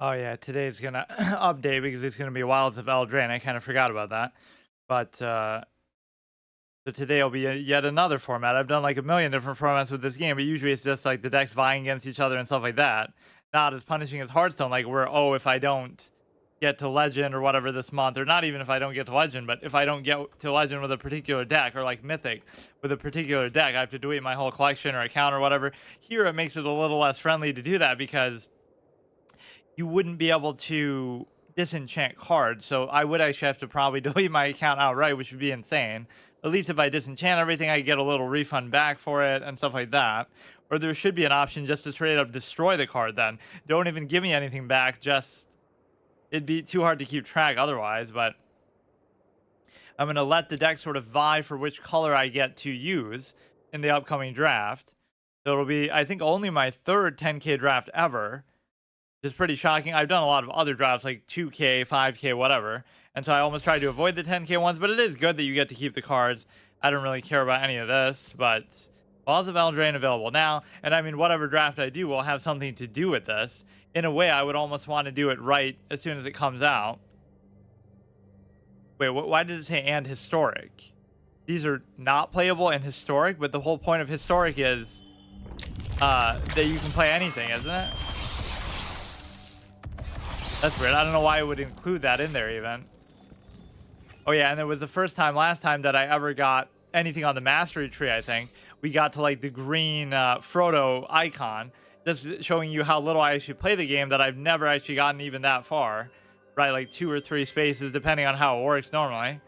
Oh yeah, today's gonna update because it's gonna be Wilds of Eldraine. I kind of forgot about that. But so today will be yet another format. I've done like a million different formats with this game, but usually it's just like the decks vying against each other and stuff like that. Not as punishing as Hearthstone, like where if I don't get to Legend or whatever this month, or not even if I don't get to Legend, but if I don't get to Legend with a particular deck, or like Mythic with a particular deck, I have to delete my whole collection or account or whatever. Here it makes it a little less friendly to do that because you wouldn't be able to disenchant cards. So I would actually have to probably delete my account outright, which would be insane. At least if I disenchant everything, I get a little refund back for it and stuff like that. Or there should be an option just to straight up destroy the card then. Don't even give me anything back, just it'd be too hard to keep track otherwise, but I'm going to let the deck sort of vie for which color I get to use in the upcoming draft. So it'll be, I think, only my third 10K draft ever. It's pretty shocking. I've done a lot of other drafts like 2K, 5K, whatever. And so I almost try to avoid the 10K ones, but it is good that you get to keep the cards. I don't really care about any of this, but Balls of Eldraine available now. And I mean, whatever draft I do will have something to do with this. In a way, I would almost want to do it right as soon as it comes out. Wait, why did it say and historic? These are not playable and historic, but the whole point of historic is that you can play anything, isn't it? That's weird. I don't know why it would include that in there even. Oh yeah, and it was the first time last time that I ever got anything on the mastery tree, I think. We got to like the green Frodo icon, just showing you how little I actually play the game, that I've never actually gotten even that far. Right, like 2 or 3 spaces, depending on how it works normally.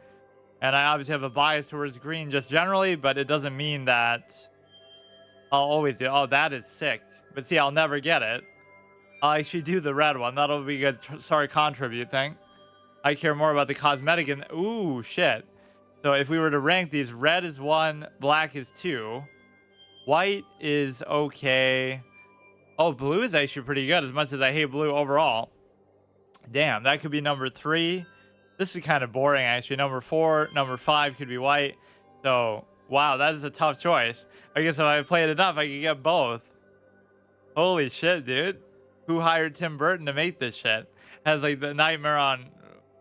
And I obviously have a bias towards green just generally, but it doesn't mean that I'll always do. Oh, that is sick. But see, I'll never get it. I'll actually do the red one. That'll be good. Sorry, contribute thing. I care more about the cosmetic and ooh, shit. So if we were to rank these, red is 1, black is 2, white is okay. Oh, blue is actually pretty good, as much as I hate blue overall. Damn, that could be number 3. This is kind of boring, actually. Number 4, number 5 could be white. So, wow, that is a tough choice. I guess if I played enough, I could get both. Holy shit, dude. Who hired Tim Burton to make this shit? Has like the Nightmare on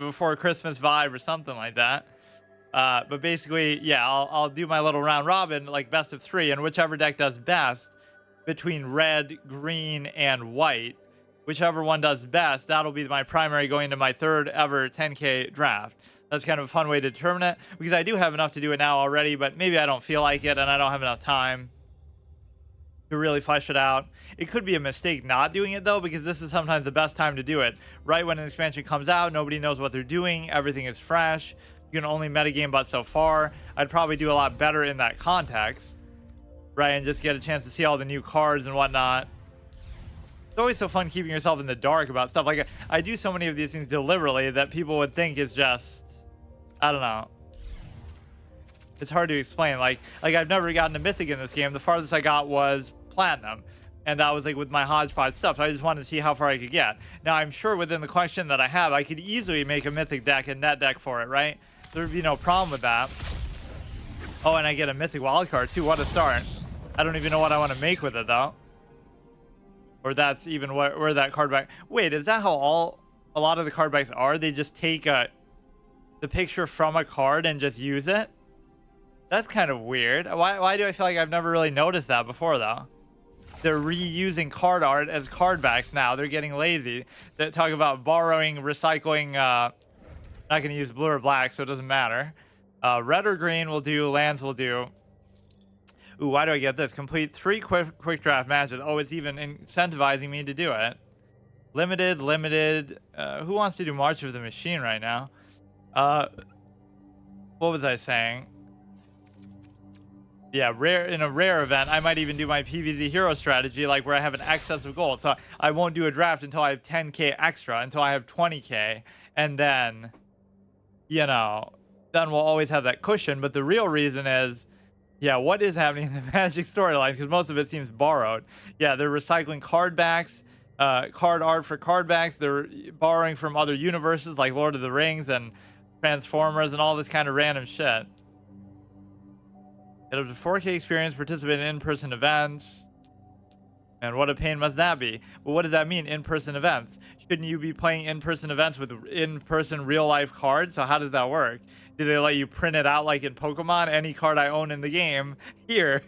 Before Christmas vibe or something like that. But basically, yeah, I'll do my little round robin, like best of 3, and whichever deck does best between red, green, and white, whichever one does best, that'll be my primary going into my 3rd ever 10K draft. That's kind of a fun way to determine it, because I do have enough to do it now already, but maybe I don't feel like it and I don't have enough time to really flesh it out. It could be a mistake not doing it though, because this is sometimes the best time to do it. Right when an expansion comes out, nobody knows what they're doing, everything is fresh, you can only metagame but so far. I'd probably do a lot better in that context, right, and just get a chance to see all the new cards and whatnot. It's always so fun keeping yourself in the dark about stuff. Like I do so many of these things deliberately that people would think is just, I don't know, it's hard to explain. Like I've never gotten a mythic in this game. The farthest I got was platinum, and that was like with my hodgepodge stuff. So I just wanted to see how far I could get. Now I'm sure within the question that I have, I could easily make a mythic deck and net deck for it, right? There would be no problem with that. Oh, and I get a mythic wildcard too. What a start. I don't even know what I want to make with it though, or that's even where that card back. Wait, is that how a lot of the card backs are? They just take the picture from a card and just use it? That's kind of weird. Why do I feel like I've never really noticed that before though? They're reusing card art as card backs now. They're getting lazy. They talk about borrowing, recycling. Not going to use blue or black, so it doesn't matter. Red or green will do. Lands will do. Ooh, why do I get this? Complete 3 quick draft matches. Oh, it's even incentivizing me to do it. Limited. Who wants to do March of the Machine right now? What was I saying? Yeah, in a rare event, I might even do my PvZ hero strategy, like where I have an excess of gold. So I won't do a draft until I have 10K extra, until I have 20K. And then, you know, then we'll always have that cushion. But the real reason is, yeah, what is happening in the Magic storyline? Because most of it seems borrowed. Yeah, they're recycling card backs, card art for card backs. They're borrowing from other universes like Lord of the Rings and Transformers and all this kind of random shit. Get up to 4K experience, participate in in-person events. And what a pain must that be. But what does that mean, in-person events? Shouldn't you be playing in-person events with in-person real-life cards? So how does that work? Do they let you print it out like in Pokemon? Any card I own in the game, here.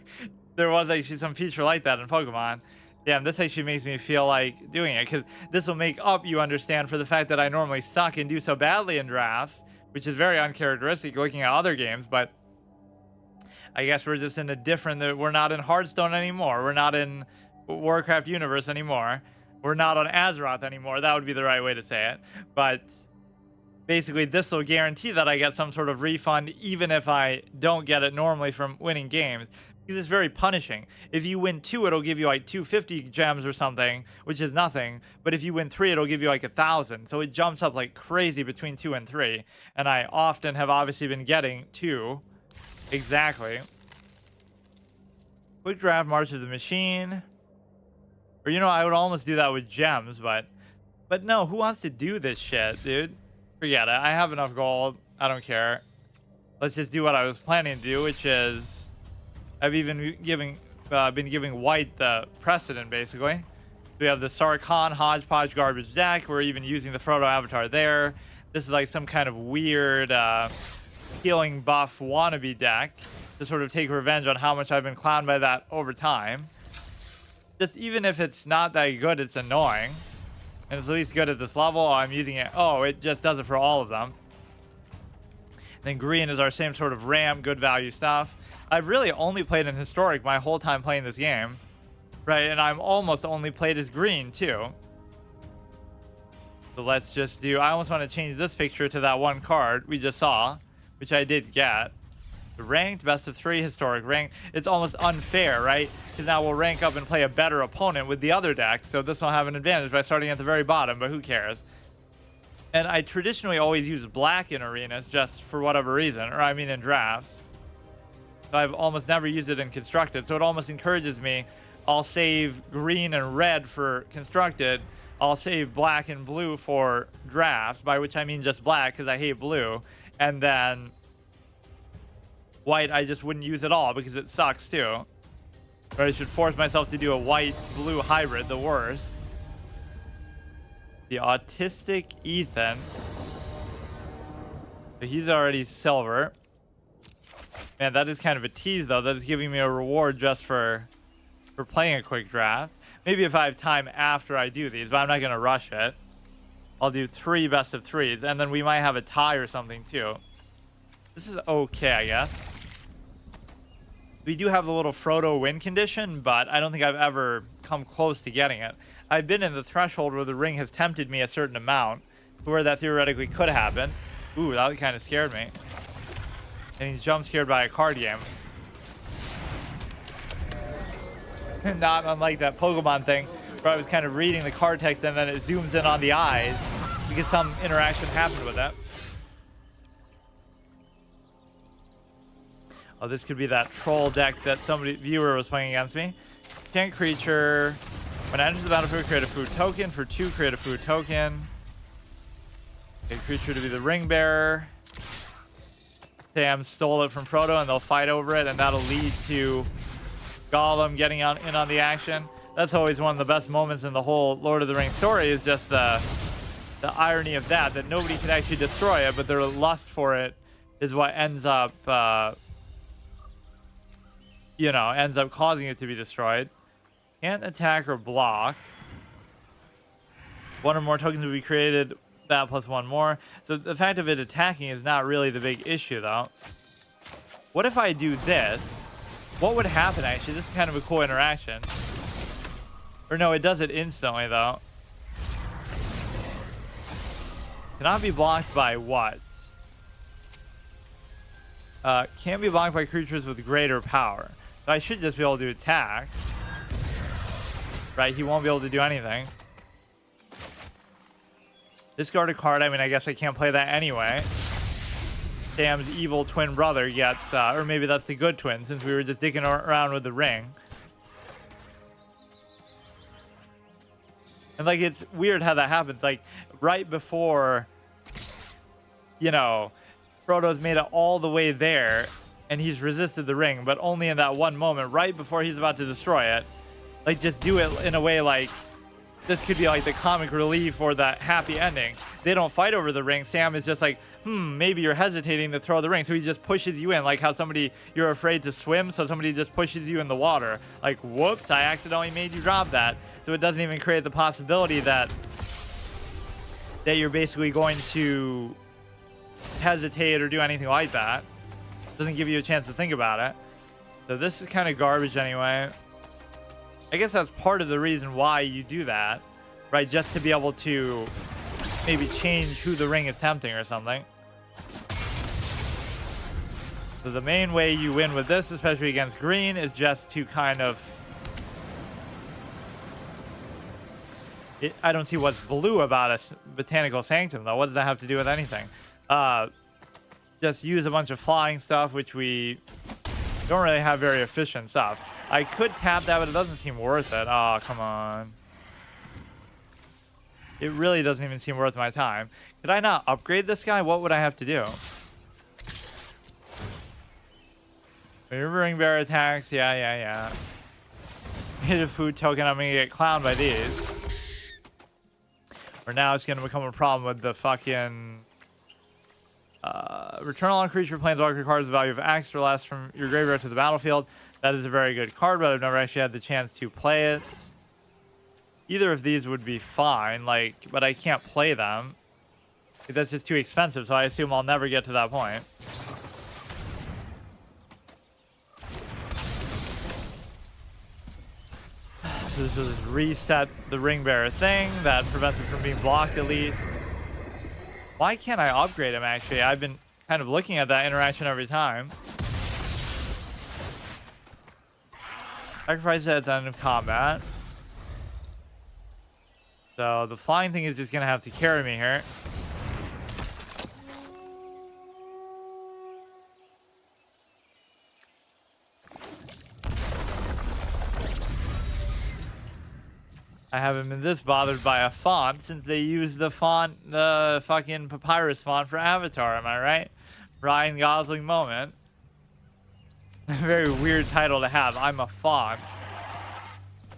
There was actually some feature like that in Pokemon. Damn, this actually makes me feel like doing it, because this will make up, you understand, for the fact that I normally suck and do so badly in drafts, which is very uncharacteristic looking at other games, but I guess we're just in a different, we're not in Hearthstone anymore. We're not in Warcraft universe anymore. We're not on Azeroth anymore. That would be the right way to say it. But basically, this will guarantee that I get some sort of refund, even if I don't get it normally from winning games, because it's very punishing. If you win 2, it'll give you like 250 gems or something, which is nothing. But if you win 3, it'll give you like 1,000. So it jumps up like crazy between 2 and 3. And I often have obviously been getting 2. Exactly. Quick draft, March of the Machine. Or, you know, I would almost do that with gems, but no, who wants to do this shit, dude? Forget it. I have enough gold. I don't care. Let's just do what I was planning to do, which is I've even been giving white the precedent, basically. We have the Sarkhan hodgepodge garbage deck. We're even using the Frodo avatar there. This is like some kind of weird healing buff wannabe deck to sort of take revenge on how much I've been clowned by that over time. Just even if it's not that good, it's annoying. And it's at least good at this level. Oh, I'm using it. Oh, it just does it for all of them. Then green is our same sort of ramp, good value stuff. I've really only played in Historic my whole time playing this game. Right, and I'm almost only played as green, too. So let's just do... I almost want to change this picture to that one card we just saw, which I did get. The ranked, best of 3, historic ranked. It's almost unfair, right? Because now we'll rank up and play a better opponent with the other deck, so this will have an advantage by starting at the very bottom, but who cares? And I traditionally always use black in arenas, just for whatever reason, or I mean in drafts. So I've almost never used it in constructed, so it almost encourages me. I'll save green and red for constructed. I'll save black and blue for drafts, by which I mean just black, because I hate blue. And then white, I just wouldn't use at all because it sucks too. Or I should force myself to do a white-blue hybrid, the worst. The autistic Ethan. So he's already silver. Man, that is kind of a tease though. That is giving me a reward just for playing a quick draft. Maybe if I have time after I do these, but I'm not going to rush it. I'll do 3 best of 3s, and then we might have a tie or something too. This is okay, I guess. We do have the little Frodo win condition, but I don't think I've ever come close to getting it. I've been in the threshold where the ring has tempted me a certain amount, where that theoretically could happen. Ooh, that kind of scared me. And he's jump scared by a card game. Not unlike that Pokemon thing, where I was kind of reading the card text and then it zooms in on the eyes because some interaction happened with it. Oh, this could be that troll deck that viewer was playing against me. Can't creature. When it enters the battlefield, create a food token. For 2, create a food token. A creature to be the ring bearer. Sam stole it from Frodo and they'll fight over it, and that'll lead to Gollum getting in on the action. That's always one of the best moments in the whole Lord of the Rings story, is just the irony of that nobody can actually destroy it, but their lust for it is what ends up ends up causing it to be destroyed. Can't attack or block. 1 or more tokens will be created, that plus 1 more. So the fact of it attacking is not really the big issue though. What if I do this? What would happen actually? This is kind of a cool interaction. Or no, it does it instantly though. Cannot be blocked by what? Can't be blocked by creatures with greater power. So I should just be able to attack. Right, he won't be able to do anything. Discard a card. I mean, I guess I can't play that anyway. Sam's evil twin brother gets, or maybe that's the good twin, since we were just dicking around with the ring. And like, it's weird how that happens. Like, right before, Frodo's made it all the way there, and he's resisted the ring, but only in that one moment, right before he's about to destroy it, Like, just do it in a way like this could be like the comic relief or the happy ending. They don't fight over the ring. Sam is just like, maybe you're hesitating to throw the ring. So he just pushes you in, like how you're afraid to swim, so somebody just pushes you in the water. Like, whoops, I accidentally made you drop that. So it doesn't even create the possibility that you're basically going to hesitate or do anything like that. Doesn't give you a chance to think about it. So this is kind of garbage anyway. I guess that's part of the reason why you do that, right? Just to be able to maybe change who the ring is tempting or something. So the main way you win with this, especially against green, is just to kind of... I don't see what's blue about a Botanical Sanctum, though. What does that have to do with anything? Just use a bunch of flying stuff, which we don't really have very efficient stuff. I could tap that, but it doesn't seem worth it. Oh, come on. It really doesn't even seem worth my time. Could I not upgrade this guy? What would I have to do? Ring bear attacks. Yeah. Hit a food token. I'm going to get clowned by these. Or now it's going to become a problem with the fucking... return all creature planeswalker cards, the value of X or less from your graveyard to the battlefield. That is a very good card, but I've never actually had the chance to play it. Either of these would be fine, but I can't play them. That's just too expensive, so I assume I'll never get to that point. So this will just reset the ring bearer thing. That prevents it from being blocked at least. Why can't I upgrade him, actually? I've been kind of looking at that interaction every time. Sacrifice it at the end of combat. So the flying thing is just going to have to carry me here. I haven't been this bothered by a font since they used the font, the fucking Papyrus font for Avatar, am I right? Ryan Gosling moment. Very weird title to have. I'm a font.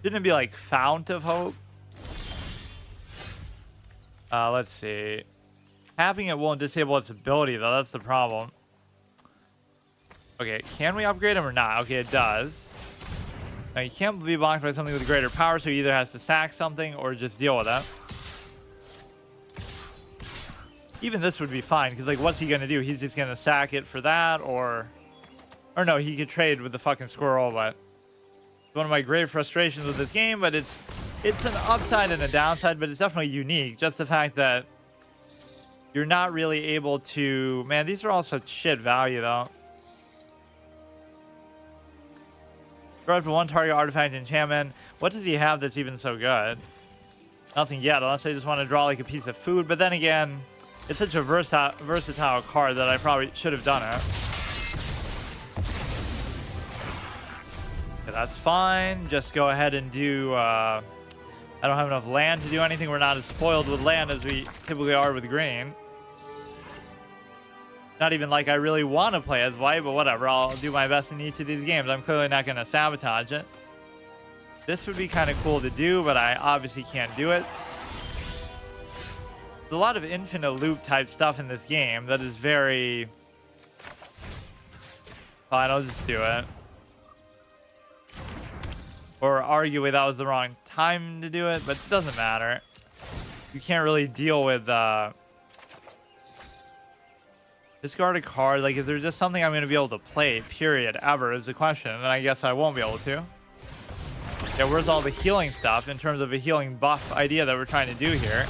Shouldn't it be like Fount of Hope? Let's see. Tapping it won't disable its ability, though. That's the problem. Okay, can we upgrade him or not? Okay, it does. Now, you can't be blocked by something with greater power, so he either has to sack something or just deal with it. Even this would be fine, because, like, what's he going to do? He's just going to sack it for that, or no, he could trade with the fucking squirrel, but it's one of my great frustrations with this game, but it's an upside and a downside, but it's definitely unique. Just the fact that you're not really able to... Man, these are all such shit value, though. Draw up to one target artifact enchantment. What does he have that's even so good? Nothing yet, unless I just want to draw like a piece of food. But then again, it's such a versatile card that I probably should have done it. Okay, that's fine. Just go ahead and do... I don't have enough land to do anything. We're not as spoiled with land as we typically are with green. Not even like I really want to play as white, but whatever. I'll do my best in each of these games. I'm clearly not going to sabotage it. This would be kind of cool to do, but I obviously can't do it. There's a lot of infinite loop type stuff in this game that is very... Fine, I'll just do it. Or arguably that was the wrong time to do it, but it doesn't matter. You can't really deal with... Discard a card. Like, is there just something I'm going to be able to play, period, ever, is the question. And I guess I won't be able to. Yeah, where's all the healing stuff in terms of a healing buff idea that we're trying to do here?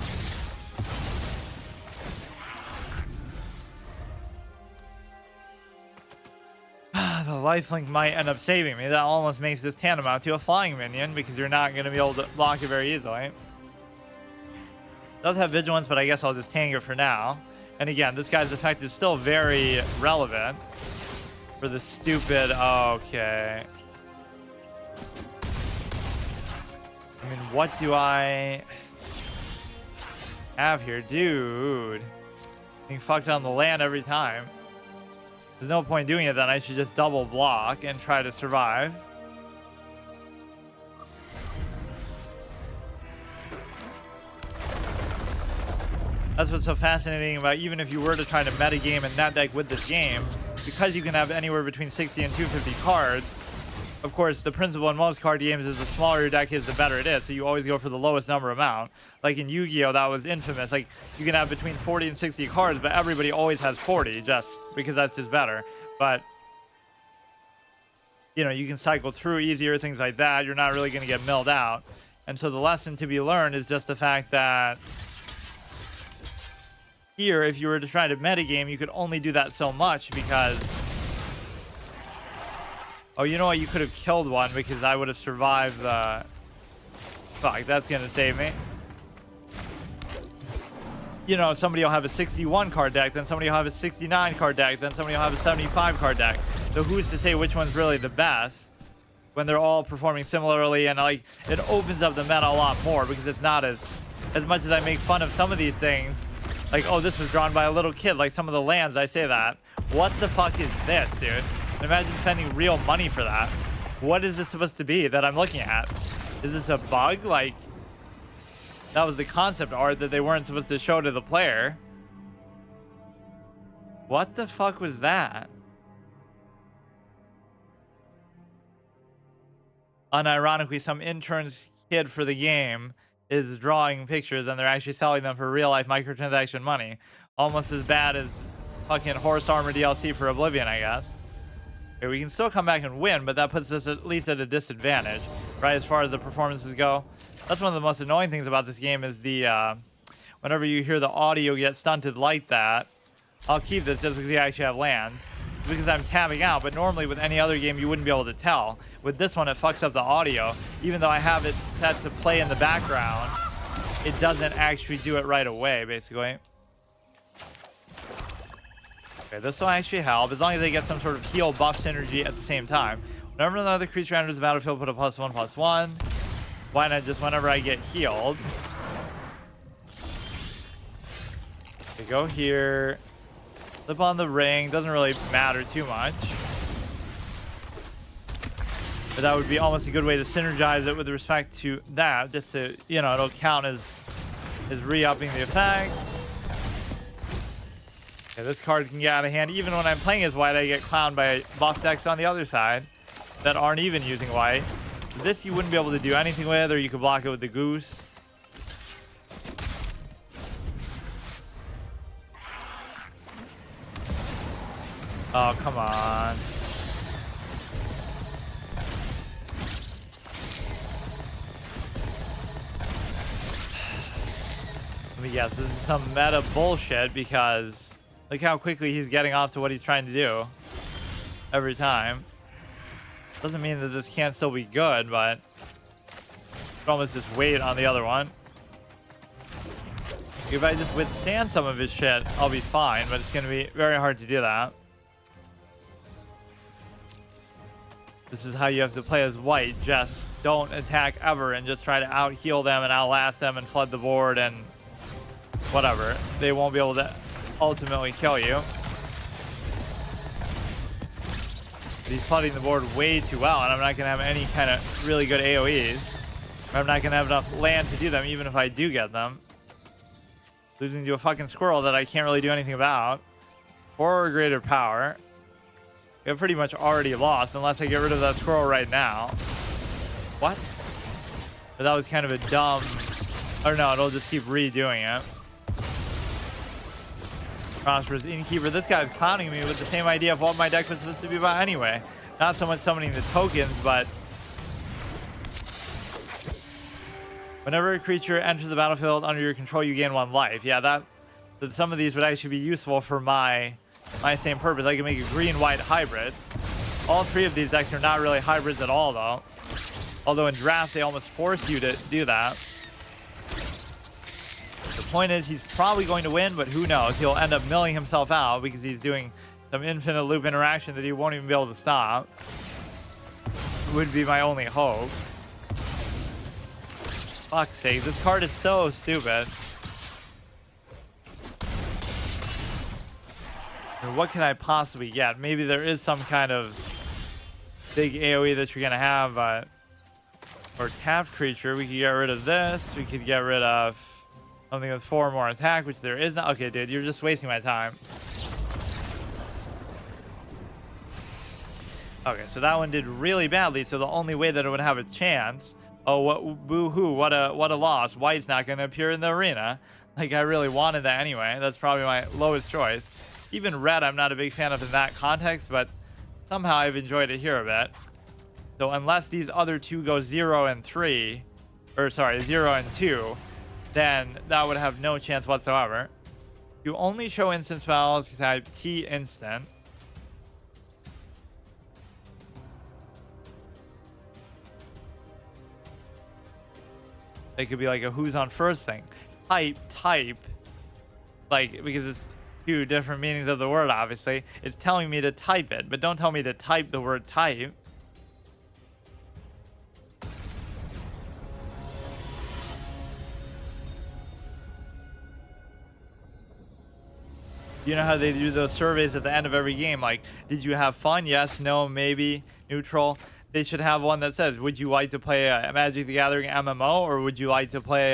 The lifelink might end up saving me. That almost makes this tantamount to a flying minion because you're not going to be able to block it very easily. It does have vigilance, but I guess I'll just tank it for now. And again, this guy's effect is still very relevant for the stupid... Okay. I mean, what do I have here? Dude. Being fucked on the land every time. There's no point doing it then. I should just double block and try to survive. That's what's so fascinating about, even if you were to try to meta game and net deck with this game, because you can have anywhere between 60 and 250 cards. Of course, the principle in most card games is the smaller your deck is, the better it is. So you always go for the lowest number amount. Like in Yu-Gi-Oh, that was infamous. Like you can have between 40 and 60 cards, but everybody always has 40 just because that's just better. But you know, you can cycle through easier, things like that. You're not really going to get milled out. And so the lesson to be learned is just the fact that here, if you were to try to metagame, you could only do that so much because... Oh, you know what? You could have killed one because I would have survived the... Fuck, that's going to save me. You know, somebody will have a 61 card deck, then somebody will have a 69 card deck, then somebody will have a 75 card deck. So who's to say which one's really the best when they're all performing similarly? And like, it opens up the meta a lot more because it's not as much as I make fun of some of these things. Like, oh, this was drawn by a little kid. Like some of the lands, I say that. What the fuck is this, dude? Imagine spending real money for that. What is this supposed to be that I'm looking at? Is this a bug? Like, that was the concept art that they weren't supposed to show to the player. What the fuck was that? Unironically, some intern's kid for the game is drawing pictures and they're actually selling them for real life microtransaction money. Almost as bad as fucking Horse Armor DLC for Oblivion, I guess. Okay, we can still come back and win, but that puts us at least at a disadvantage, right, as far as the performances go. That's one of the most annoying things about this game is the, whenever you hear the audio get stunted like that. I'll keep this just because you actually have lands. Because I'm tabbing out, but normally with any other game you wouldn't be able to tell. With this one, it fucks up the audio. Even though I have it set to play in the background, it doesn't actually do it right away, basically. Okay, this will actually help, as long as they get some sort of heal buff synergy at the same time. Whenever another creature enters the battlefield, put a +1/+1. Why not just whenever I get healed? Okay, go here. Flip on the ring. Doesn't really matter too much. But that would be almost a good way to synergize it with respect to that. Just to, you know, it'll count as re-upping the effect. Okay, this card can get out of hand. Even when I'm playing as white, I get clowned by buff decks on the other side that aren't even using white. This you wouldn't be able to do anything with, or you could block it with the goose. Oh, come on. Let me guess, this is some meta bullshit because look how quickly he's getting off to what he's trying to do every time. Doesn't mean that this can't still be good, but almost just wait on the other one. If I just withstand some of his shit, I'll be fine, but it's going to be very hard to do that. This is how you have to play as white. Just don't attack ever and just try to out-heal them and outlast them and flood the board and whatever. They won't be able to ultimately kill you. But he's flooding the board way too well, and I'm not going to have any kind of really good AoEs. Or I'm not going to have enough land to do them, even if I do get them. Losing to a fucking squirrel that I can't really do anything about. Or greater power. I've pretty much already lost unless I get rid of that squirrel right now. What? But that was kind of a dumb... Or no, it'll just keep redoing it. Prosperous Innkeeper. This guy's clowning me with the same idea of what my deck was supposed to be about anyway. Not so much summoning the tokens, but... Whenever a creature enters the battlefield under your control, you gain 1 life. Yeah, that... Some of these would actually be useful for my same purpose. I can make a green-white hybrid. All 3 of these decks are not really hybrids at all, though. Although in draft, they almost force you to do that. The point is, he's probably going to win, but who knows? He'll end up milling himself out because he's doing some infinite loop interaction that he won't even be able to stop. Would be my only hope. Fuck's sake, this card is so stupid. What can I possibly get? Maybe there is some kind of big AoE that you're going to have, but... Or tapped creature. We could get rid of this. We could get rid of... Something with 4 more attack, which there is not. Okay, dude, you're just wasting my time. Okay, so that one did really badly. So the only way that it would have a chance. Oh, what boo-hoo! What a loss. White's not going to appear in the arena. Like, I really wanted that anyway. That's probably my lowest choice. Even red, I'm not a big fan of in that context, but somehow I've enjoyed it here a bit. So unless these other two go 0 and 3, or sorry, 0 and 2, then that would have no chance whatsoever. You only show instant spells, type T instant. It could be like a who's on first thing. Type. Like, because it's two different meanings of the word, obviously. It's telling me to type it, but don't tell me to type the word type. You know how they do those surveys at the end of every game? Like, did you have fun? Yes, no, maybe, neutral. They should have one that says, would you like to play Magic the Gathering MMO? Or would you like to play,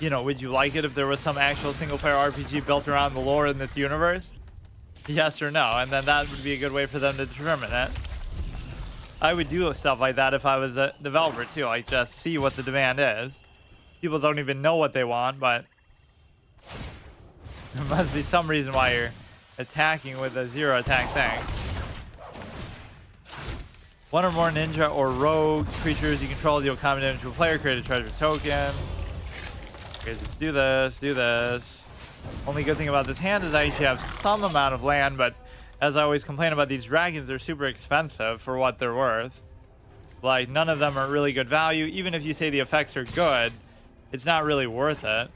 you know, would you like it if there was some actual single-player RPG built around the lore in this universe? Yes or no? And then that would be a good way for them to determine it. I would do stuff like that if I was a developer, too. Like, just see what the demand is. People don't even know what they want, but there must be some reason why you're attacking with a 0 attack thing. One or more ninja or rogue creatures you control deal common damage to a player, create a treasure token. Okay, just do this. Only good thing about this hand is I actually have some amount of land, but as I always complain about these dragons, they're super expensive for what they're worth. Like, none of them are really good value. Even if you say the effects are good, it's not really worth it.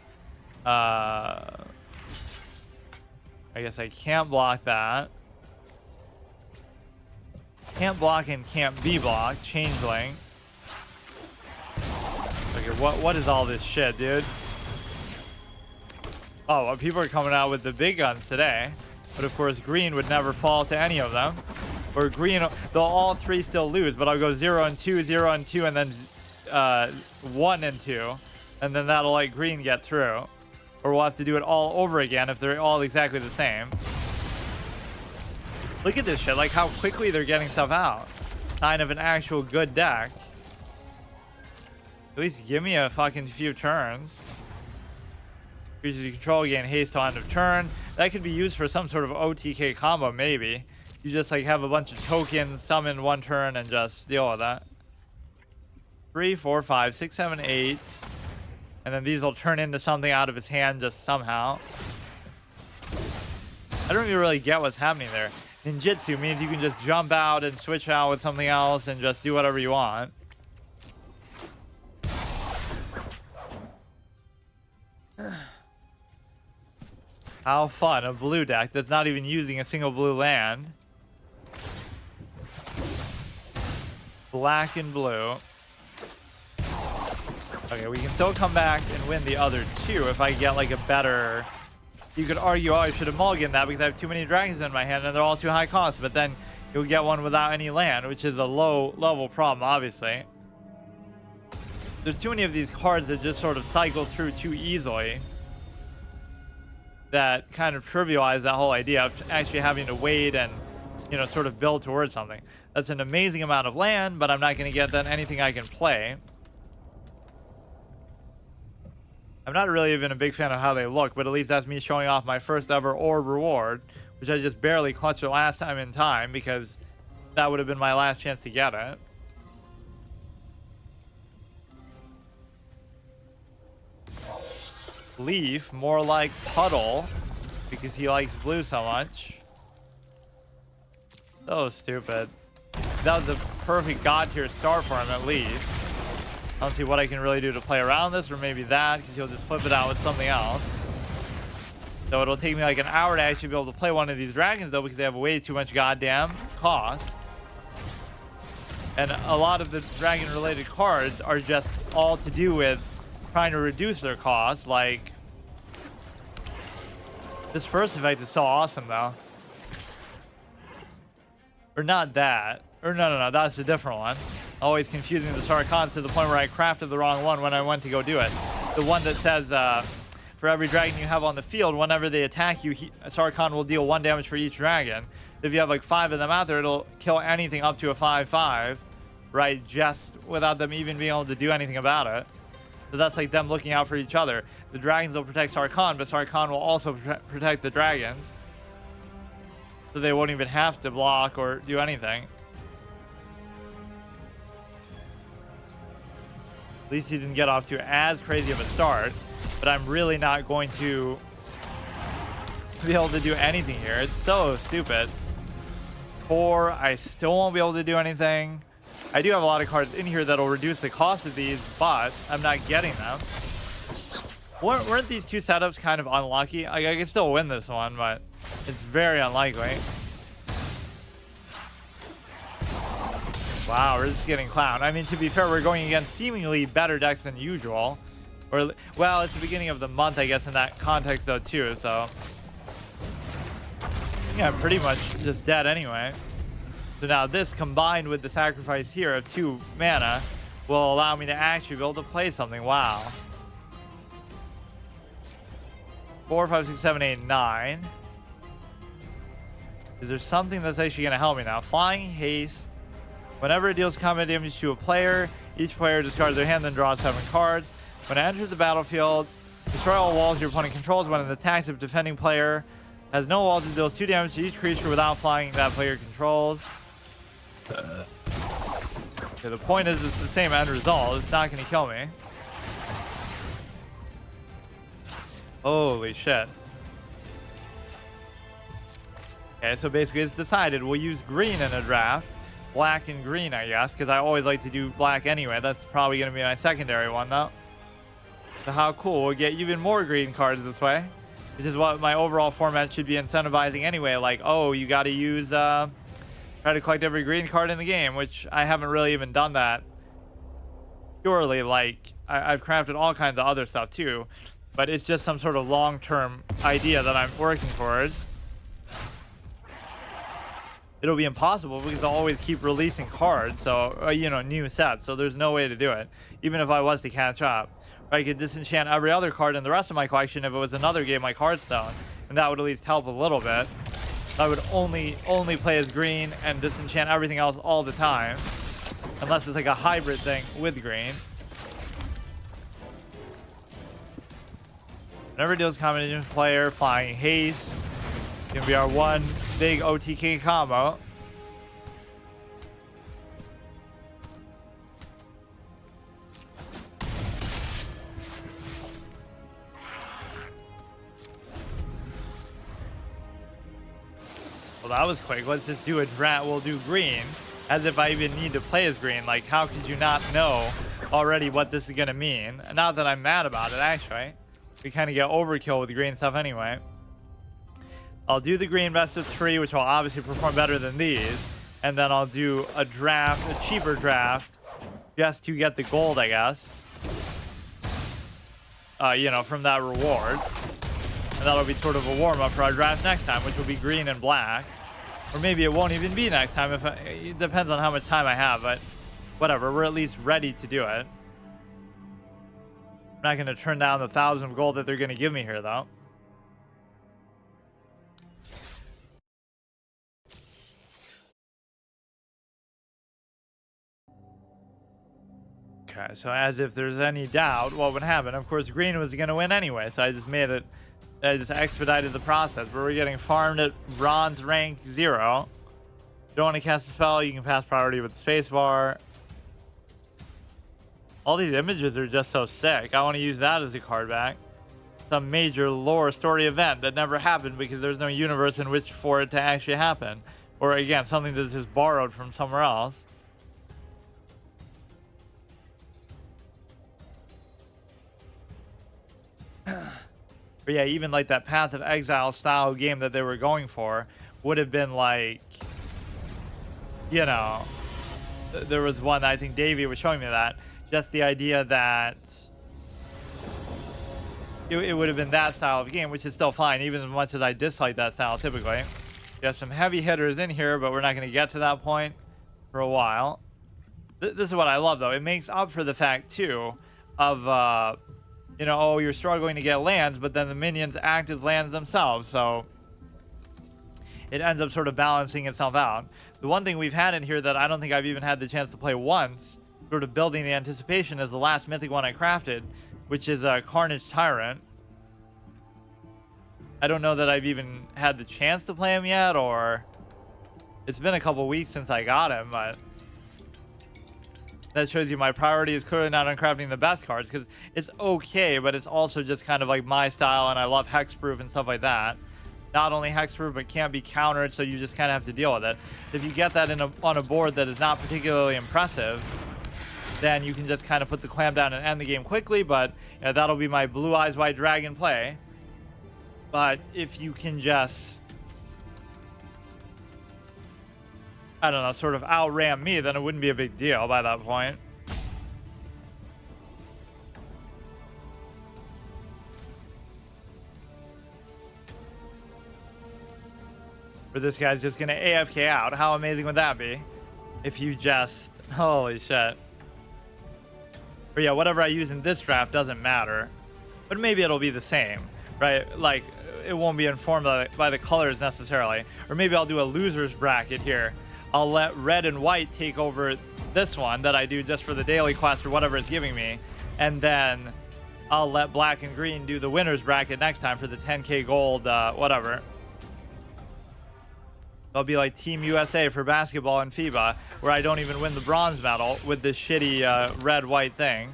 I guess I can't block that. Can't block and can't be blocked. Changeling. Okay, what is all this shit, dude? Oh, well, people are coming out with the big guns today. But of course, green would never fall to any of them. Or green, they'll all 3 still lose, but I'll go 0 and 2, 0 and 2, and then 1 and 2. And then that'll let green get through. Or we'll have to do it all over again if they're all exactly the same. Look at this shit, like how quickly they're getting stuff out. Sign of an actual good deck. At least give me a fucking few turns. Creatures you control gain haste till end of turn. That could be used for some sort of OTK combo, maybe. You just like have a bunch of tokens, summon 1 turn, and just deal with that. 3, 4, 5, 6, 7, 8. And then these will turn into something out of his hand just somehow. I don't even really get what's happening there. Ninjutsu means you can just jump out and switch out with something else and just do whatever you want. How fun, a blue deck that's not even using a single blue land. Black and blue. Okay, we can still come back and win the other 2 if I get like a better... You could argue, oh, I should have mulliganed that because I have too many dragons in my hand and they're all too high cost. But then you'll get one without any land, which is a low level problem, obviously. There's too many of these cards that just sort of cycle through too easily. That kind of trivialize that whole idea of actually having to wait and, you know, sort of build towards something. That's an amazing amount of land, but I'm not going to get then anything I can play. I'm not really even a big fan of how they look, but at least that's me showing off my first ever orb reward, which I just barely clutched it last time in time because that would have been my last chance to get it. Leaf, more like Puddle, because he likes blue so much. So stupid. That was the perfect god tier start for him, at least. I don't see what I can really do to play around this, or maybe that, because he'll just flip it out with something else. So it'll take me like an hour to actually be able to play one of these dragons, though, because they have way too much goddamn cost. And a lot of the dragon-related cards are just all to do with trying to reduce their cost. Like, this first effect is so awesome, though. Or not that. Or no, that's a different one. Always confusing the Sarkans to the point where I crafted the wrong one when I went to go do it. the one that says for every dragon you have on the field, whenever they attack you, Sarkhan will deal 1 damage for each dragon. If you have like 5 of them out there, it'll kill anything up to a 5/5, right? Just without them even being able to do anything about it. So that's like them looking out for each other. The dragons will protect Sarkhan, but Sarkhan will also protect the dragons. So they won't even have to block or do anything. At least he didn't get off to as crazy of a start. But I'm really not going to be able to do anything here. It's so stupid. 4, I still won't be able to do anything. I do have a lot of cards in here that'll reduce the cost of these, but I'm not getting them. Weren't these 2 setups kind of unlucky? I can still win this one, but it's very unlikely. Wow, we're just getting clowned. I mean, to be fair, we're going against seemingly better decks than usual. Or, well, it's the beginning of the month, I guess, in that context, though, too, so. Yeah, I'm pretty much just dead anyway. So now this, combined with the sacrifice here of 2 mana, will allow me to actually be able to play something. Wow. 4, 5, 6, 7, 8, 9. Is there something that's actually going to help me now? Flying Haste. Whenever it deals combat damage to a player, each player discards their hand, then draws 7 cards. When it enters the battlefield, destroy all walls your opponent controls. When it attacks, if defending player has no walls, it deals 2 damage to each creature without flying that player controls. Okay, the point is it's the same end result. It's not going to kill me. Holy shit. Okay, so basically it's decided we'll use green in a draft. Black and green, I guess, because I always like to do black anyway. That's probably going to be my secondary one, though. So how cool. We'll get even more green cards this way, which is what my overall format should be incentivizing anyway. Like, oh, you got to use, try to collect every green card in the game, which I haven't really even done that. Purely, like, I've crafted all kinds of other stuff, too. But it's just some sort of long-term idea that I'm working towards. It'll be impossible because I'll always keep releasing cards, so, you know, new sets, so there's no way to do it, even if I was to catch up. I could disenchant every other card in the rest of my collection if it was another game like Hearthstone, and that would at least help a little bit. I would only play as green and disenchant everything else all the time, unless it's like a hybrid thing with green. Whenever deals combination player, Flying Haste. Gonna be our one big OTK combo. Well, that was quick. Let's just do a draft. We'll do green, as if I even need to play as green. Like, how could you not know already what this is gonna mean? Not that I'm mad about it, actually. We kind of get overkill with the green stuff anyway. I'll do the green best of 3, which will obviously perform better than these. And then I'll do a draft, a cheaper draft, just to get the gold, I guess. You know, from that reward. And that'll be sort of a warm-up for our draft next time, which will be green and black. Or maybe it won't even be next time. It depends on how much time I have, but whatever. We're at least ready to do it. I'm not going to turn down the 1,000 of gold that they're going to give me here, though. Okay, so as if there's any doubt what would happen. Of course, green was going to win anyway, so I just made it. I just expedited the process. But we're getting farmed at bronze rank 0. If you don't want to cast a spell, you can pass priority with the spacebar. All these images are just so sick. I want to use that as a card back. Some major lore story event that never happened because there's no universe in which for it to actually happen. Or again, something that's just borrowed from somewhere else. But yeah, even like that Path of Exile style game that they were going for would have been like, you know, there was one, I think Davey was showing me that. Just the idea that it would have been that style of game, which is still fine, even as much as I dislike that style typically. You have some heavy hitters in here, but we're not going to get to that point for a while. This is what I love, though. It makes up for the fact, too, of you know, oh, you're struggling to get lands, but then the minions act as lands themselves, so it ends up sort of balancing itself out. The one thing we've had in here that I don't think I've even had the chance to play once, sort of building the anticipation, is the last mythic one I crafted, which is a Carnage Tyrant. I don't know that I've even had the chance to play him yet, or it's been a couple weeks since I got him, but that shows you my priority is clearly not on crafting the best cards, because it's okay, but it's also just kind of like my style, and I love hexproof and stuff like that. Not only hexproof, but can't be countered, so you just kind of have to deal with it. If you get that on a board that is not particularly impressive, then you can just kind of put the clamp down and end the game quickly, but yeah, that'll be my Blue Eyes White Dragon play. But if you can just, I don't know, sort of outram me, then it wouldn't be a big deal by that point. Or this guy's just gonna AFK out. How amazing would that be? If you just, holy shit. But yeah, whatever I use in this draft doesn't matter. But maybe it'll be the same, right? Like, it won't be informed by the colors necessarily. Or maybe I'll do a loser's bracket here. I'll let red and white take over this one that I do just for the daily quest or whatever it's giving me. And then I'll let black and green do the winner's bracket next time for the 10k gold, whatever. I'll be like Team USA for basketball in FIBA, where I don't even win the bronze medal with this shitty red-white thing.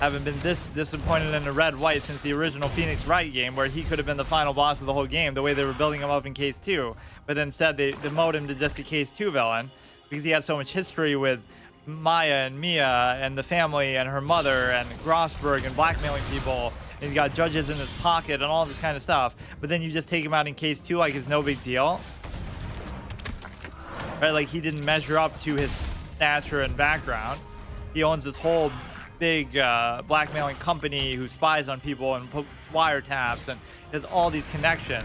Haven't been this disappointed in the red-white since the original Phoenix Wright game, where he could have been the final boss of the whole game, the way they were building him up in Case 2. But instead, they demoted him to just a Case 2 villain, because he had so much history with Maya and Mia and the family and her mother and Grossberg and blackmailing people. And he's got judges in his pocket and all this kind of stuff. But then you just take him out in Case 2 like it's no big deal. Right, like he didn't measure up to his stature and background. He owns this whole big blackmailing company who spies on people and wiretaps and has all these connections.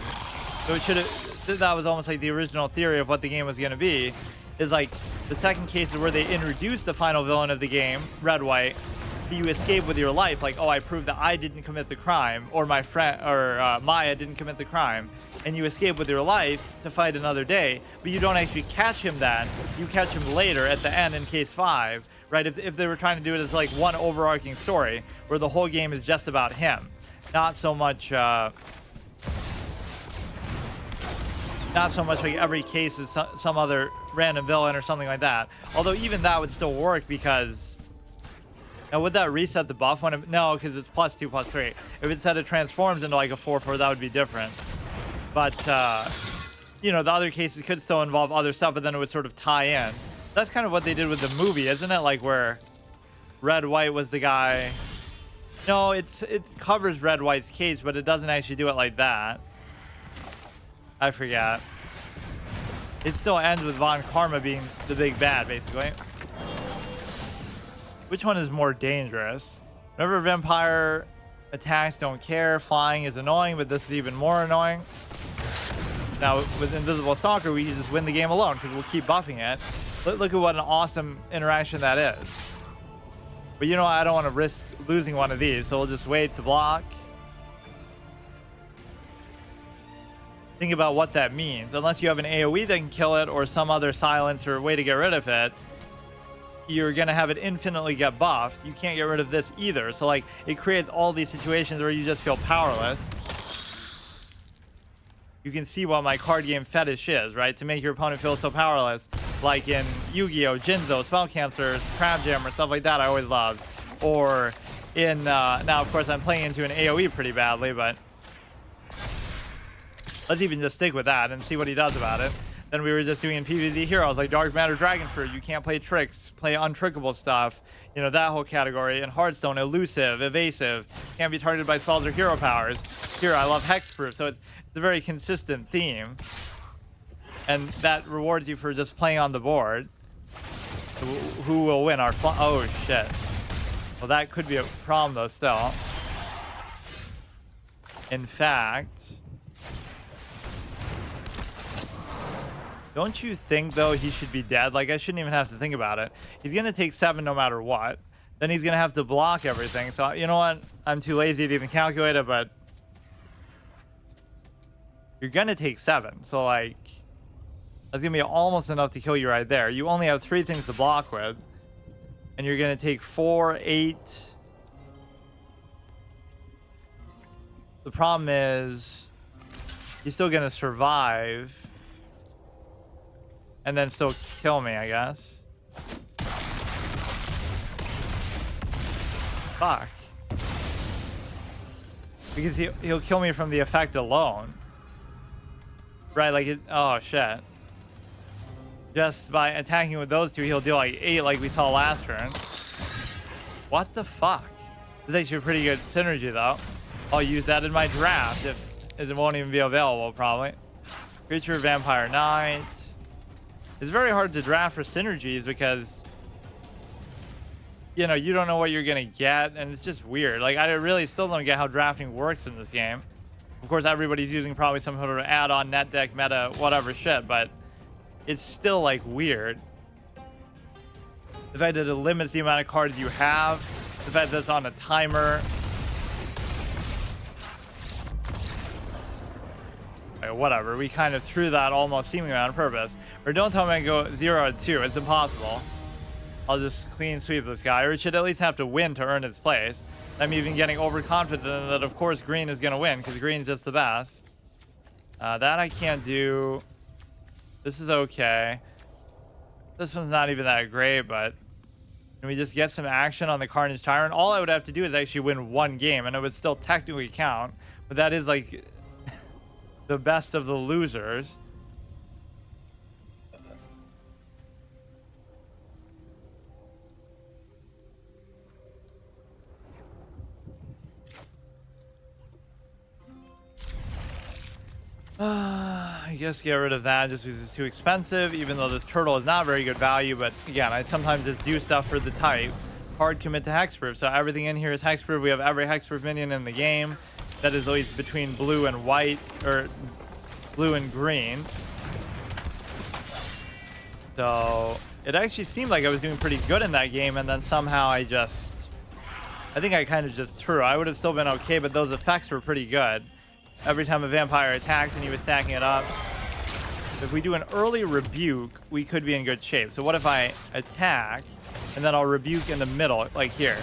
So it should have, that was almost like the original theory of what the game was going to be. Is like the second case is where they introduced the final villain of the game, red-white. You escape with your life, like, oh, I proved that I didn't commit the crime, or my friend, or Maya didn't commit the crime, and you escape with your life to fight another day, but you don't actually catch him then. You catch him later at the end in Case 5, right? If they were trying to do it as like one overarching story, where the whole game is just about him, not so much like every case is some other random villain or something like that. Although even that would still work, because now would that reset the buff when it, no, because it's +2/+3. If it said it transforms into like a 4/4, that would be different. But you know, the other cases could still involve other stuff, but then it would sort of tie in. That's kind of what they did with the movie, isn't it? Like where Red White was the guy. No, it covers Red White's case, but it doesn't actually do it like that. I forgot. It still ends with Von Karma being the big bad, basically. Which one is more dangerous? Whenever a vampire attacks, don't care. Flying is annoying, but this is even more annoying. Now, with Invisible Stalker, we can just win the game alone, because we'll keep buffing it. Look at what an awesome interaction that is. But you know, I don't want to risk losing one of these, so we'll just wait to block. Think about what that means. Unless you have an AoE that can kill it or some other silence or way to get rid of it, you're going to have it infinitely get buffed. You can't get rid of this either. So like it creates all these situations where you just feel powerless. You can see what my card game fetish is, right? To make your opponent feel so powerless. Like in Yu-Gi-Oh, Jinzo, Spell Cancers, Crab Jammer, stuff like that I always loved. Or in, now of course I'm playing into an AoE pretty badly, but let's even just stick with that and see what he does about it. Then we were just doing in PvZ Heroes, like Dark Matter Dragonfruit. You can't play tricks, play untrickable stuff. You know, that whole category. In Hearthstone, elusive, evasive. Can't be targeted by spells or hero powers. Here, I love hexproof, so it's a very consistent theme. And that rewards you for just playing on the board. Who will win? Oh, shit. Well, that could be a problem, though, still. In fact, don't you think, though, he should be dead? Like, I shouldn't even have to think about it. He's going to take 7 no matter what. then he's gonna have to block everything. So you know what? I'm too lazy to even calculate it, but you're gonna take 7. So like, that's gonna be almost enough to kill you right there. You only have 3 things to block with, and you're gonna take 4, 8. The problem is he's still gonna survive and then still kill me, I guess. Fuck. Because he'll kill me from the effect alone. Right, like it, oh shit. Just by attacking with those 2, he'll deal like 8 like we saw last turn. What the fuck? This is actually a pretty good synergy though. I'll use that in my draft if it won't even be available probably. Creature, Vampire Knight. It's very hard to draft for synergies because, you know, you don't know what you're gonna get, and it's just weird. Like, I really still don't get how drafting works in this game. Of course, everybody's using probably some sort of add-on net deck meta whatever shit, but it's still like weird. The fact that it limits the amount of cards you have, the fact that it's on a timer. Like, whatever, we kind of threw that almost seemingly on purpose. Or don't tell me I go 0-2, it's impossible. I'll just clean sweep this guy, or it should at least have to win to earn its place. I'm even getting overconfident that of course green is gonna win because green's just the best. That I can't do. This is okay. This one's not even that great, but can we just get some action on the Carnage Tyrant? All I would have to do is actually win 1 game, and it would still technically count. But that is like the best of the losers. I guess get rid of that just because it's too expensive, even though this turtle is not very good value. But again, I sometimes just do stuff for the type. Hard commit to hexproof. So everything in here is hexproof. We have every hexproof minion in the game. That is at least between blue and white, or blue and green. So it actually seemed like I was doing pretty good in that game, and then somehow I think I kind of just threw. I would have still been okay, but those effects were pretty good. Every time a vampire attacked and he was stacking it up. If we do an early rebuke, we could be in good shape. So what if I attack and then I'll rebuke in the middle, like here.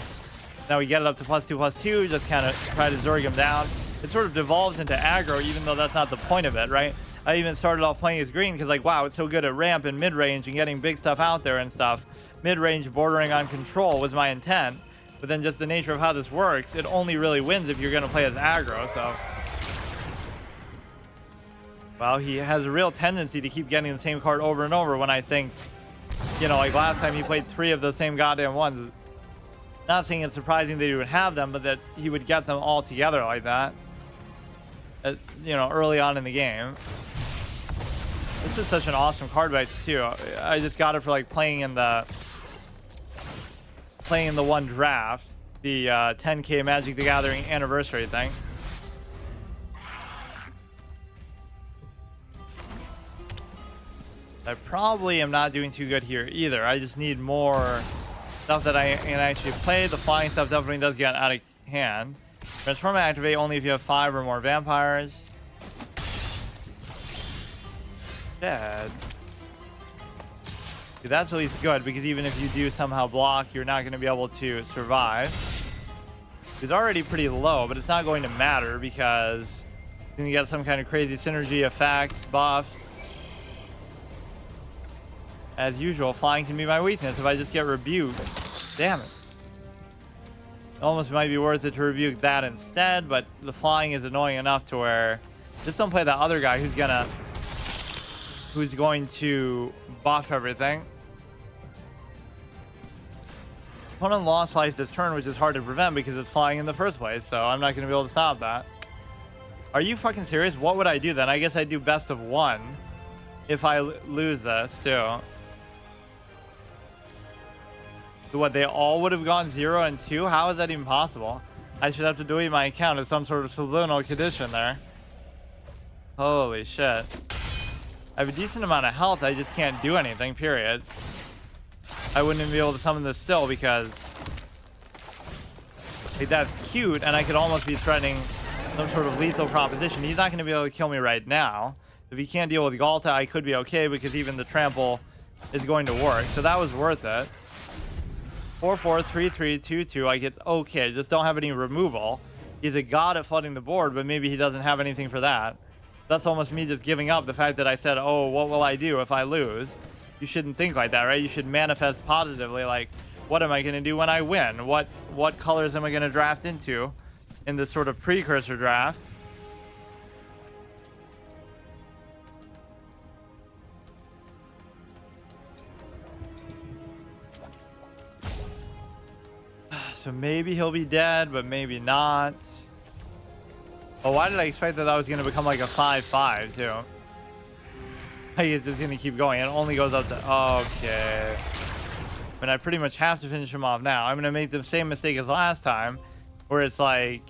Now we get it up to +2/+2, just kind of try to Zerg him down. It sort of devolves into aggro, even though that's not the point of it, right? I even started off playing as green because, like, wow, it's so good at ramp and mid-range and getting big stuff out there and stuff. Mid-range bordering on control was my intent. But then just the nature of how this works, it only really wins if you're going to play as aggro, so... Well, he has a real tendency to keep getting the same card over and over when I think, you know, like last time he played 3 of the same goddamn ones. Not saying it's surprising that he would have them, but that he would get them all together like that. You know, early on in the game. This is such an awesome card bite too. I just got it for like playing in the one draft, the 10K Magic the Gathering anniversary thing. I probably am not doing too good here either. I just need more stuff that I can actually play. The flying stuff definitely does get out of hand. Transform and activate only if you have 5 or more vampires. Dead. See, that's at least good, because even if you do somehow block, you're not going to be able to survive. It's already pretty low, but it's not going to matter because then you get some kind of crazy synergy effects, buffs. As usual, flying can be my weakness if I just get rebuked. Damn it. It almost might be worth it to rebuke that instead, but the flying is annoying enough to where... Just don't play that other guy who's going to buff everything. Opponent lost life this turn, which is hard to prevent because it's flying in the first place, so I'm not going to be able to stop that. Are you fucking serious? What would I do then? I guess I'd do best of 1 if I lose this too. So what, they all would have gone 0 and 2? How is that even possible? I should have to delete my account as some sort of subliminal condition there. Holy shit. I have a decent amount of health, I just can't do anything, period. I wouldn't even be able to summon this still because Like, that's cute, and I could almost be threatening some sort of lethal proposition. He's not going to be able to kill me right now. If he can't deal with Galta, I could be okay because even the trample is going to work. So that was worth it. 4-4, 3-3, 2-2. Like, it's okay. Just don't have any removal. He's a god at flooding the board, but maybe he doesn't have anything for that. That's almost me just giving up the fact that I said, oh, what will I do if I lose? You shouldn't think like that, right? You should manifest positively, like, what am I going to do when I win? What colors am I going to draft into in this sort of precursor draft? So maybe he'll be dead, but maybe not. Oh, why did I expect that that was going to become like a 5-5 too? Like, it's just going to keep going. It only goes up to... Okay. I mean, I pretty much have to finish him off now. I'm going to make the same mistake as last time, where it's like,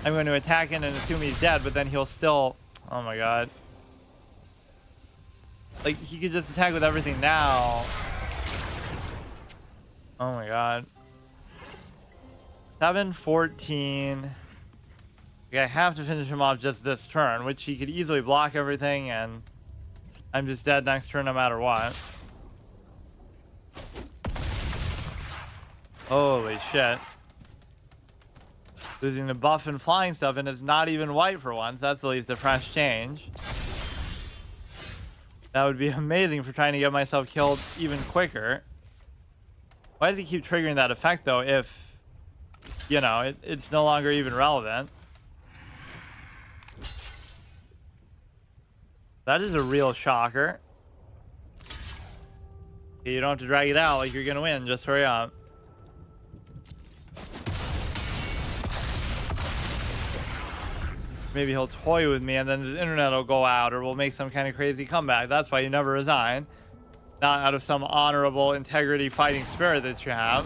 I'm going to attack him and assume he's dead, but then he'll still... Oh my god. Like, he could just attack with everything now. Oh my god. 7-14. I have to finish him off just this turn, which he could easily block everything, and I'm just dead next turn no matter what. Holy shit. Losing the buff and flying stuff, and it's not even white for once. That's at least a fresh change. That would be amazing for trying to get myself killed even quicker. Why does he keep triggering that effect, though, if, you know, it's no longer even relevant? That is a real shocker. You don't have to drag it out like you're going to win. Just hurry up. Maybe he'll toy with me and then his internet will go out, or we'll make some kind of crazy comeback. That's why you never resign. Not out of some honorable integrity fighting spirit that you have.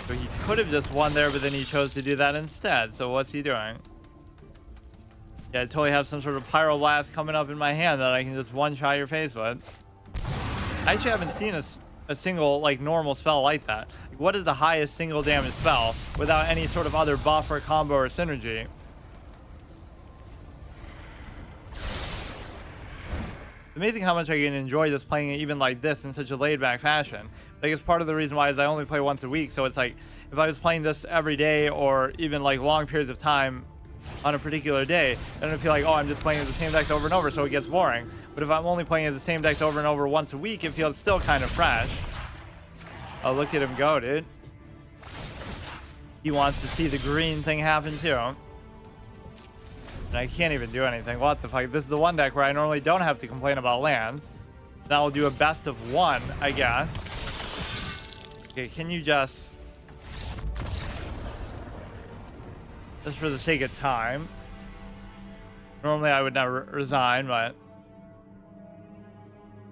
So he could have just won there, but then he chose to do that instead. So what's he doing? Yeah, I totally have some sort of pyroblast coming up in my hand that I can just one-shot your face with. I actually haven't seen a single, like, normal spell like that. Like, what is the highest single damage spell without any sort of other buff or combo or synergy? It's amazing how much I can enjoy just playing it even like this in such a laid-back fashion. I guess part of the reason why is I only play once a week, so it's like, if I was playing this every day or even, like, long periods of time on a particular day, I don't feel like, oh, I'm just playing as the same deck over and over, so it gets boring. But if I'm only playing as the same deck over and over once a week, it feels still kind of fresh. Oh, look at him go, dude. He wants to see the green thing happen too. And I can't even do anything. What the fuck? This is the one deck where I normally don't have to complain about lands. Now we'll do a best of one, I guess. Okay, can you just for the sake of time. Normally I would never resign, but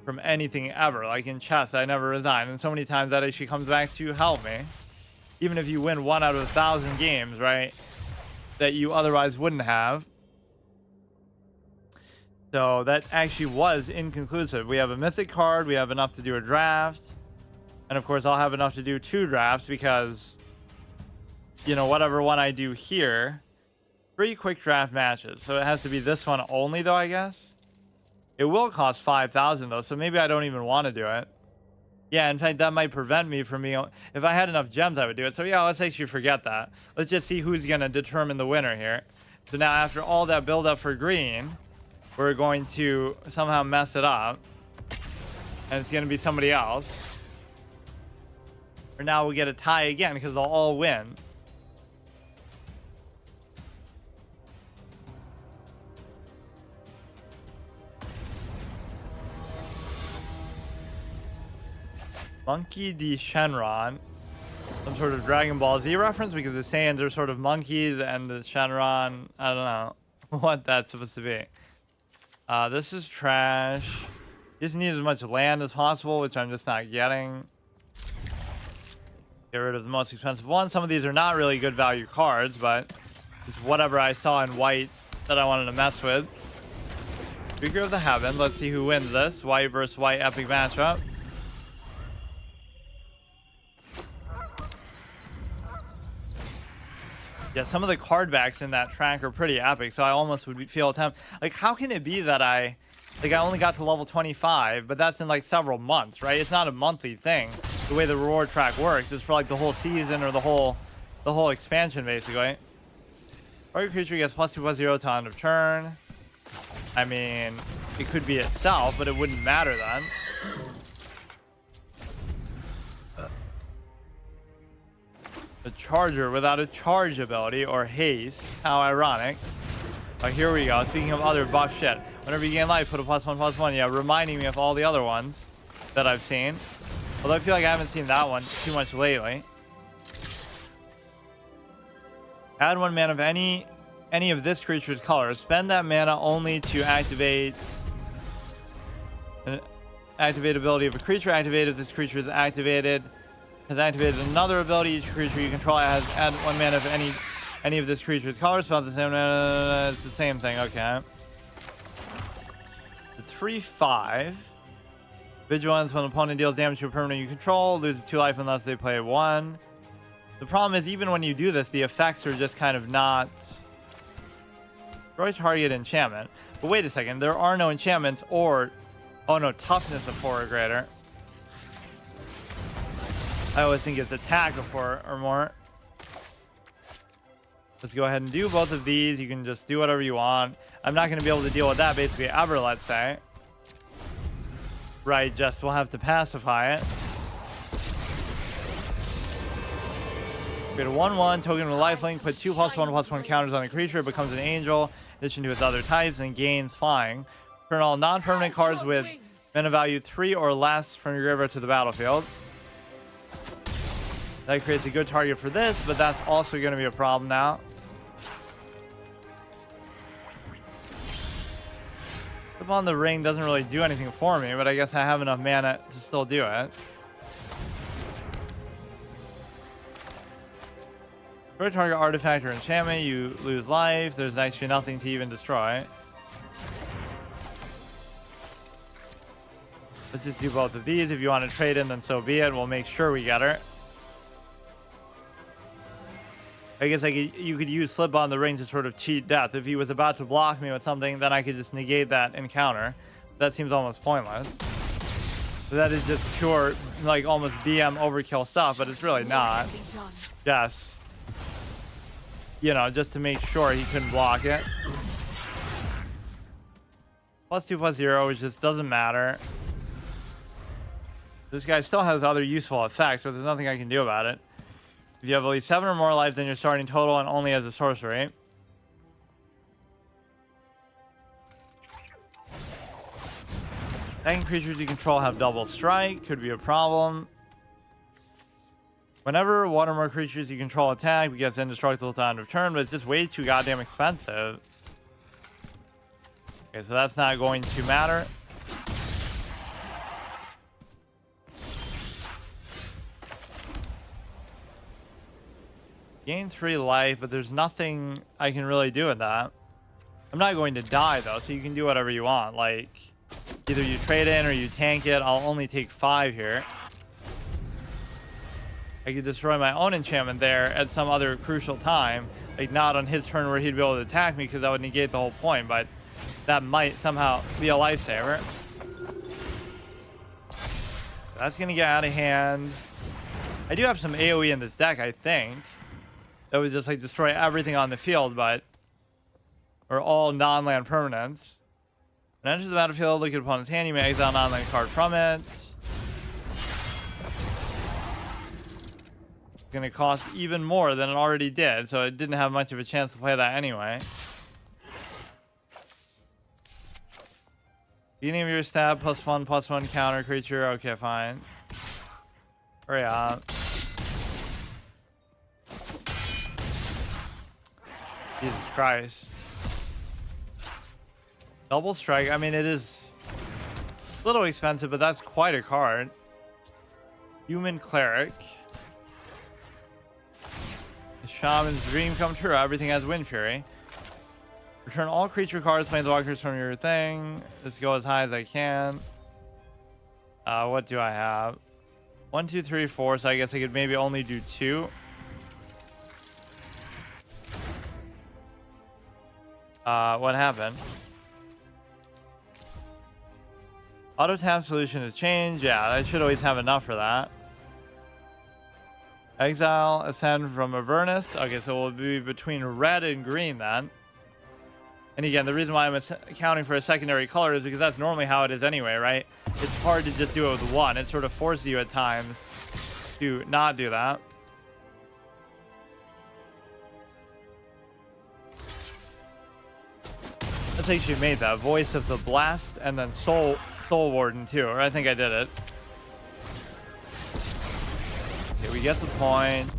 from anything ever, like in chess, I never resign. And so many times that actually comes back to help me. Even if you win 1 out of 1,000 games, right, that you otherwise wouldn't have. So that actually was inconclusive. We have a mythic card, we have enough to do a draft. And of course I'll have enough to do 2 drafts because, you know, whatever one I do here, 3 quick draft matches. So it has to be this one only though, I guess. It will cost 5,000 though, so maybe I don't even want to do it. Yeah, in fact, that might prevent me from being... If I had enough gems, I would do it. So yeah, let's actually forget that. Let's just see who's going to determine the winner here. So now after all that build up for green, we're going to somehow mess it up. And it's going to be somebody else. Or now we'll get a tie again because they'll all win. Monkey D. Shenron. Some sort of Dragon Ball Z reference because the Saiyans are sort of monkeys and the Shenron, I don't know what that's supposed to be. This is trash. Just need as much land as possible, which I'm just not getting. Get rid of the most expensive one. Some of these are not really good value cards, but just whatever I saw in white that I wanted to mess with. Speaker of the Heaven. Let's see who wins this. White versus white epic matchup. Yeah, some of the card backs in that track are pretty epic, so I almost would feel tempted. Like, how can it be that I only got to level 25, but that's in like several months, right? It's not a monthly thing. The way the reward track works is for like the whole season or the whole expansion, basically. Target creature gets +2/+0 to end of turn. I mean, it could be itself, but it wouldn't matter then. A charger without a charge ability or haste. How ironic. Oh, here we go. Speaking of other buff shit. Whenever you gain life, put a +1/+1. Yeah, reminding me of all the other ones that I've seen. Although I feel like I haven't seen that one too much lately. Add 1 mana of any of this creature's color. Spend that mana only to activate an activate ability of a creature. Activate if this creature is activated. Has activated another ability. Each creature you control has add 1 mana of any of this creature's color. Spells the same. It's the same thing. Okay. The 3/5. Vigilance. When an opponent deals damage to a permanent you control, loses 2 life unless they play 1. The problem is, even when you do this, the effects are just kind of not. Destroy target enchantment. But wait a second. There are no enchantments or. Oh no, toughness of 4 or greater. I always think it's attack of 4 or more. Let's go ahead and do both of these. You can just do whatever you want. I'm not going to be able to deal with that basically ever, let's say. Right, just we'll have to pacify it. Create a 1/1 token with lifelink. Put 2 +1/+1 counters on a creature. It becomes an angel in addition to its other types and gains flying. Turn all non-permanent cards with mana value 3 or less from your graveyard to the battlefield. That creates a good target for this, but that's also going to be a problem now. Flip on the ring doesn't really do anything for me, but I guess I have enough mana to still do it. For a target artifact or enchantment, you lose life. There's actually nothing to even destroy. Let's just do both of these. If you want to trade in, then so be it. We'll make sure we get her. I guess you could use Slip on the ring to sort of cheat death. If he was about to block me with something, then I could just negate that encounter. That seems almost pointless. So that is just pure, like, almost BM overkill stuff, but it's really not. Just, you know, just to make sure he couldn't block it. +2/+0, which just doesn't matter. This guy still has other useful effects, but there's nothing I can do about it. If you have at least 7 or more life, then you're starting total and only as a sorcery. Attacking creatures you control have double strike. Could be a problem. Whenever 1 or more creatures you control attack, it gets indestructible to end of turn, but it's just way too goddamn expensive. Okay, so that's not going to matter. Gain 3 life, but there's nothing I can really do with that. I'm not going to die, though, so you can do whatever you want. Like, either you trade in or you tank it. I'll only take 5 here. I could destroy my own enchantment there at some other crucial time. Like, not on his turn where he'd be able to attack me, because that would negate the whole point, but that might somehow be a lifesaver. That's going to get out of hand. I do have some AoE in this deck, I think. That would just like destroy everything on the field, but or all non-land permanents. When it enters the battlefield, look at opponent's hand. You may exile a non-land card from it. It's going to cost even more than it already did, so it didn't have much of a chance to play that anyway. Beginning of your stab, +1/+1 counter creature. Okay, fine. Hurry up. Jesus Christ. Double strike. I mean, it is a little expensive, but that's quite a card. Human Cleric. The Shaman's dream come true. Everything has Wind Fury. Return all creature cards, planeswalkers from your thing. Let's go as high as I can. What do I have? 1, 2, 3, 4. So I guess I could maybe only do 2. What happened? Auto tap solution has changed. Yeah, I should always have enough for that. Exile, ascend from Avernus. Okay, so we'll be between red and green then. And again, the reason why I'm accounting for a secondary color is because that's normally how it is anyway, right? It's hard to just do it with one. It sort of forces you at times to not do that. Let's actually made that Voice of the Blast and then Soul Warden too, or I think I did it. Okay, we get the point.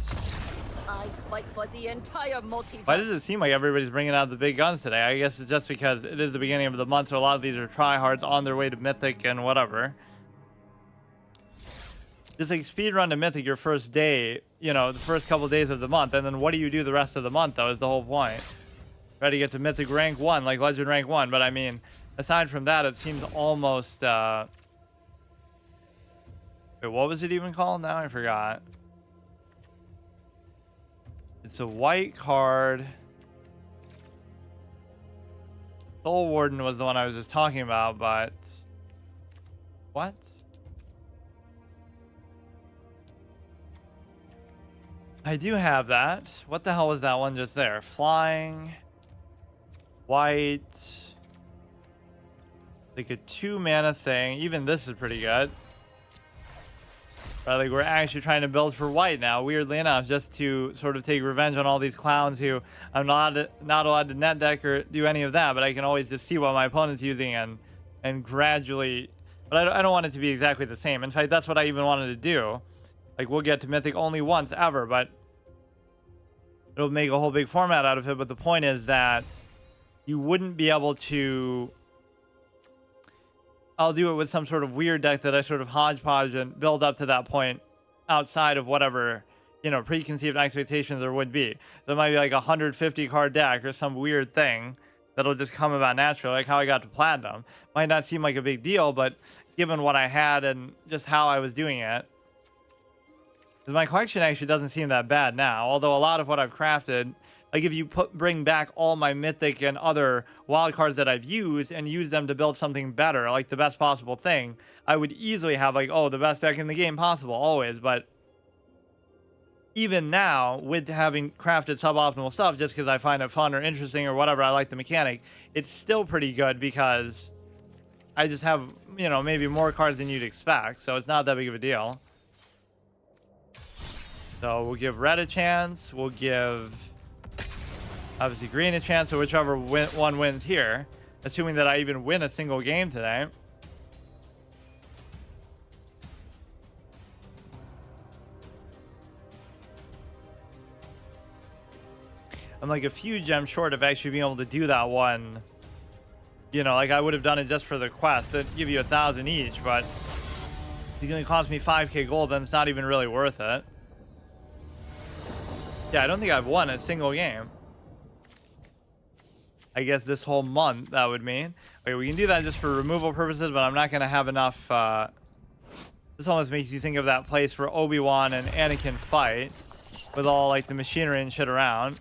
I fight for the entire multiverse. Why does it seem like everybody's bringing out the big guns today? I guess it's just because it is the beginning of the month, so a lot of these are tryhards on their way to Mythic and whatever. Just like speed run to Mythic your first day, you know, the first couple days of the month, and then what do you do the rest of the month, though, is the whole point. Try to get to Mythic rank 1, like Legend rank 1, but I mean, aside from that, it seems almost, wait, what was it even called now? I forgot. It's a white card. Soul Warden was the one I was just talking about, but... What? I do have that. What the hell was that one just there? Flying... White, like a 2-mana thing. Even this is pretty good. Right, like we're actually trying to build for white now, weirdly enough, just to sort of take revenge on all these clowns who I'm not allowed to net deck or do any of that, but I can always just see what my opponent's using and gradually. But I don't want it to be exactly the same. In fact, that's what I even wanted to do. Like we'll get to Mythic only once ever, but it'll make a whole big format out of it. But the point is that you wouldn't be able to... I'll do it with some sort of weird deck that I sort of hodgepodge and build up to that point outside of whatever, you know, preconceived expectations there would be. So it might be like a 150 card deck or some weird thing that'll just come about naturally, like how I got to Platinum. Might not seem like a big deal, but given what I had and just how I was doing it, because my collection actually doesn't seem that bad now, although a lot of what I've crafted... Like if you bring back all my Mythic and other wild cards that I've used and use them to build something better, like the best possible thing, I would easily have like, oh, the best deck in the game possible, always. But even now, with having crafted suboptimal stuff, just because I find it fun or interesting or whatever, I like the mechanic, it's still pretty good because I just have, you know, maybe more cards than you'd expect. So it's not that big of a deal. So we'll give red a chance. We'll give... obviously green a chance, so whichever one wins here, assuming that I even win a single game today. I'm like a few gems short of actually being able to do that one. You know, like I would have done it just for the quest. It'd give you 1,000 each, but it's going to cost me 5k gold, then it's not even really worth it. Yeah, I don't think I've won a single game. I guess this whole month, that would mean. Okay, we can do that just for removal purposes, but I'm not going to have enough. This almost makes you think of that place where Obi-Wan and Anakin fight with all like the machinery and shit around.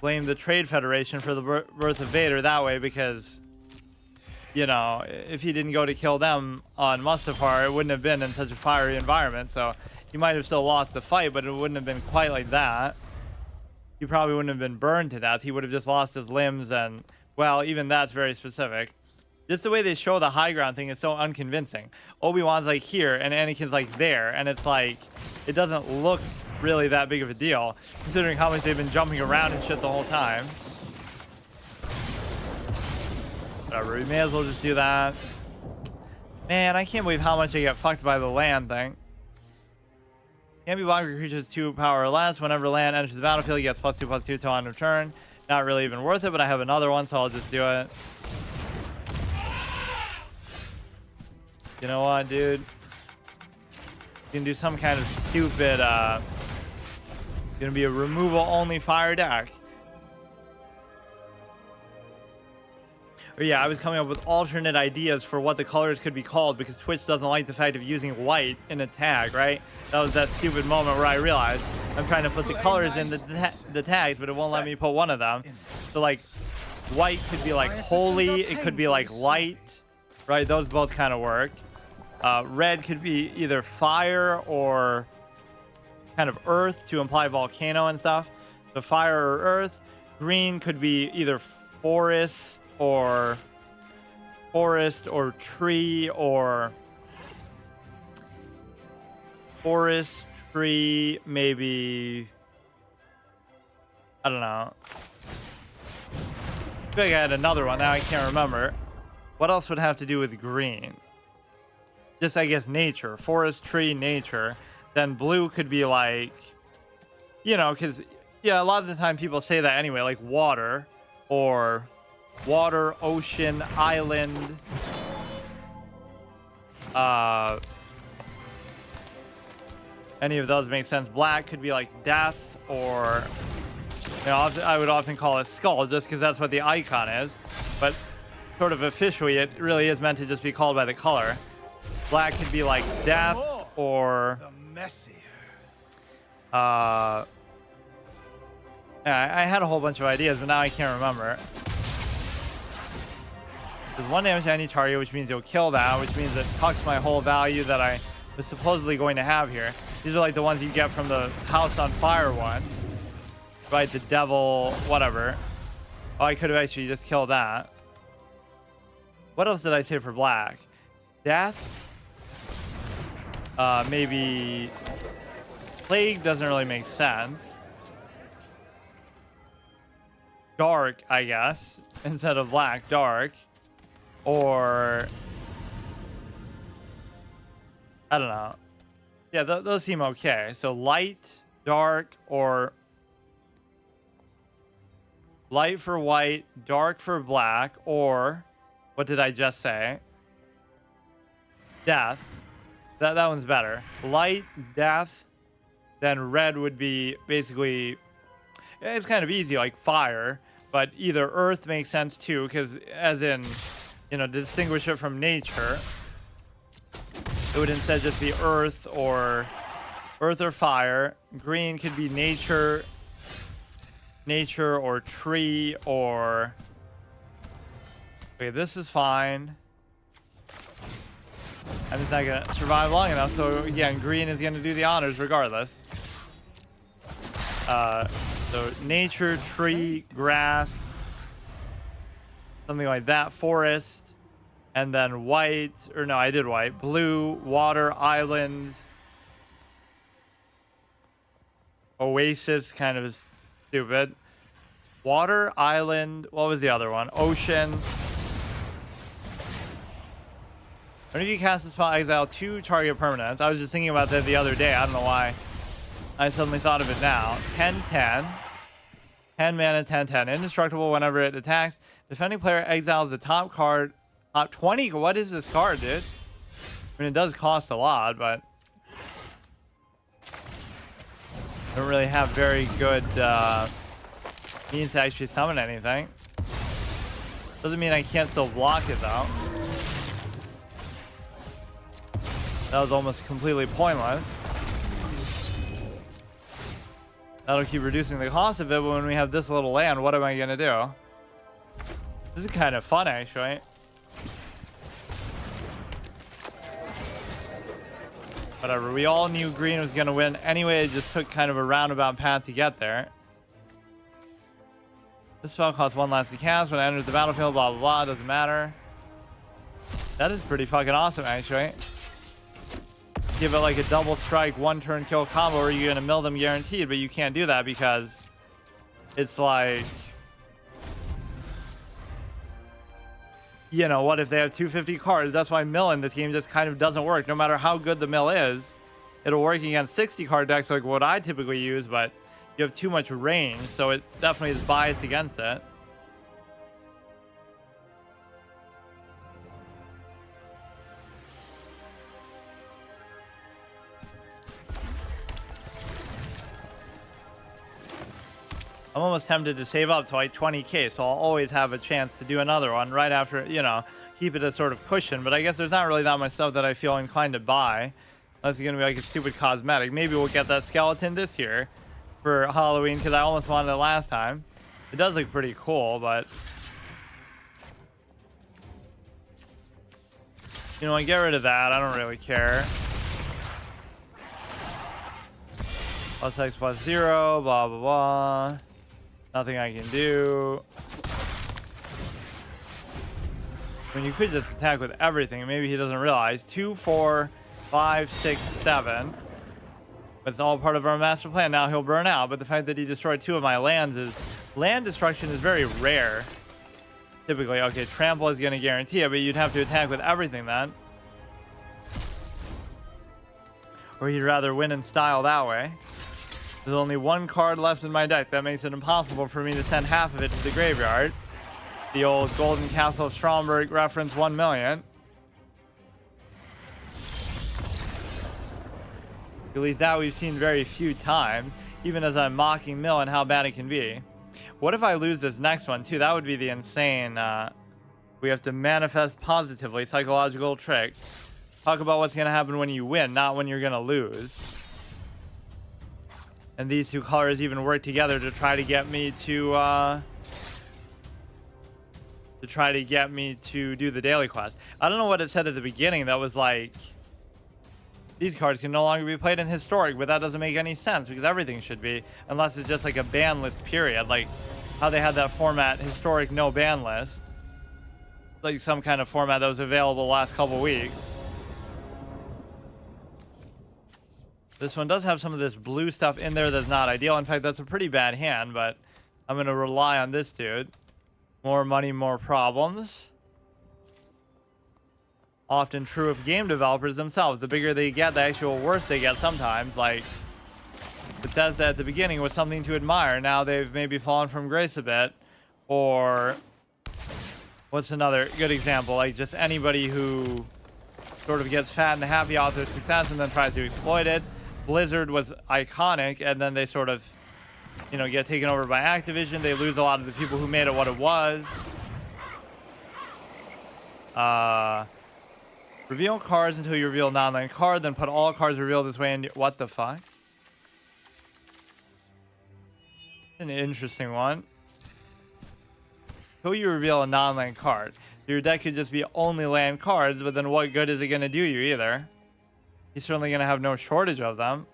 Blame the Trade Federation for the birth of Vader that way because, you know, if he didn't go to kill them on Mustafar, it wouldn't have been in such a fiery environment. So he might have still lost the fight, but it wouldn't have been quite like that. He probably wouldn't have been burned to death. He would have just lost his limbs and, well, even that's very specific. Just the way they show the high ground thing is so unconvincing. Obi-Wan's like here and Anakin's like there, and it's like, it doesn't look really that big of a deal, considering how much they've been jumping around and shit the whole time. Whatever, we may as well just do that. Man, I can't believe how much I get fucked by the land thing. Can't be blocked with creatures 2 power or less. Whenever land enters the battlefield, it gets +2/+2 till end of turn. Not really even worth it, but I have another one, so I'll just do it. You know what, dude? You can do some kind of stupid, gonna be a removal only fire deck. But yeah, I was coming up with alternate ideas for what the colors could be called because Twitch doesn't like the fact of using white in a tag, right? That was that stupid moment where I realized I'm trying to put the colors in the tags, but it won't let me put one of them. So like white could be like holy, it could be like light, right? Those both kind of work. Red could be either fire or kind of earth to imply volcano and stuff. So fire or earth. Green could be either forest or tree or forest, tree, maybe, I don't know. I feel like I had another one. Now I can't remember. What else would have to do with green? Just, I guess, nature. Forest, tree, nature. Then blue could be like, you know, because, yeah, a lot of the time people say that anyway, like water or water, ocean, island. Any of those make sense. Black could be like death or, you know, I would often call it skull just because that's what the icon is. But sort of officially, it really is meant to just be called by the color. Black could be like death or yeah, I had a whole bunch of ideas, but now I can't remember. There's 1 damage to any target, which means you'll kill that, which means it tucks my whole value that I was supposedly going to have here. These are like the ones you get from the house on fire one. Right, the devil, whatever. Oh, I could have actually just killed that. What else did I say for black? Death? Maybe plague doesn't really make sense. Dark, I guess, instead of black, dark. Or I don't know. Yeah, those seem okay. So light, dark, or light for white, dark for black, or what did I just say? Death. That one's better. Light, death, then red would be basically, it's kind of easy, like fire, but either earth makes sense too, because as in, you know, to distinguish it from nature, it would instead just be earth or fire. Green could be nature or tree or, okay, this is fine. I'm just not gonna survive long enough, so again, green is gonna do the honors regardless. So nature, tree, grass, something like that, forest, and then white, or no, I did white, blue, water, island, oasis, kind of stupid. Water, island, what was the other one? Ocean. Whenever you cast a spell, exile 2 target permanents. I was just thinking about that the other day. I don't know why I suddenly thought of it now. 10-10. 10 mana, 10-10. Indestructible whenever it attacks. Defending player exiles the top card. 20. What is this card, dude? I mean, it does cost a lot, but I don't really have very good means to actually summon anything. Doesn't mean I can't still block it, though. That was almost completely pointless. That'll keep reducing the cost of it, but when we have this little land, what am I going to do? This is kind of fun, actually. Whatever, we all knew green was going to win. Anyway, it just took kind of a roundabout path to get there. This spell costs 1 less to cast. When it enters the battlefield, blah, blah, blah. Doesn't matter. That is pretty fucking awesome, actually. Give it like a double strike, 1 turn kill combo where you're going to mill them guaranteed, but you can't do that because it's like, you know, what if they have 250 cards? That's why mill in this game just kind of doesn't work. No matter how good the mill is, it'll work against 60 card decks like what I typically use, but you have too much range, so it definitely is biased against it. I'm almost tempted to save up to like 20k, so I'll always have a chance to do another one right after, you know, keep it as sort of cushion. But I guess there's not really that much stuff that I feel inclined to buy. Unless it's going to be like a stupid cosmetic. Maybe we'll get that skeleton this year for Halloween, because I almost wanted it last time. It does look pretty cool, but... You know what, get rid of that. I don't really care. Plus X plus 0, blah, blah, blah. Nothing I can do. I mean, you could just attack with everything. Maybe he doesn't realize. 2, 4, 5, 6, 7. But it's all part of our master plan. Now he'll burn out. But the fact that he destroyed 2 of my lands is... Land destruction is very rare. Typically, okay, trample is going to guarantee it, but you'd have to attack with everything then. Or you'd rather win in style that way. There's only 1 card left in my deck. That makes it impossible for me to send half of it to the graveyard. The old Golden Castle of Stromberg reference 1 million. At least that we've seen very few times, even as I'm mocking Mill and how bad it can be. What if I lose this next one too? That would be the insane. We have to manifest positively. Psychological trick. Talk about what's going to happen when you win, not when you're going to lose. And these 2 colors even work together to try to get me to do the daily quest. I don't know what it said at the beginning that was like, these cards can no longer be played in historic, but that doesn't make any sense because everything should be, unless it's just like a ban list period, like how they had that format, historic no ban list, like some kind of format that was available the last couple weeks. This one does have some of this blue stuff in there that's not ideal. In fact, that's a pretty bad hand, but I'm going to rely on this dude. More money, more problems. Often true of game developers themselves. The bigger they get, the actual worse they get sometimes. Like, Bethesda at the beginning was something to admire. Now they've maybe fallen from grace a bit. Or, what's another good example? Like, just anybody who sort of gets fat and happy off their success and then tries to exploit it. Blizzard was iconic, and then they sort of, you know, get taken over by Activision. They lose a lot of the people who made it what it was. Reveal cards until you reveal non-land card, then put all cards revealed this way in. What the fuck? An interesting one. Until you reveal a non-land card. Your deck could just be only land cards, but then what good is it going to do you either? He's certainly going to have no shortage of them.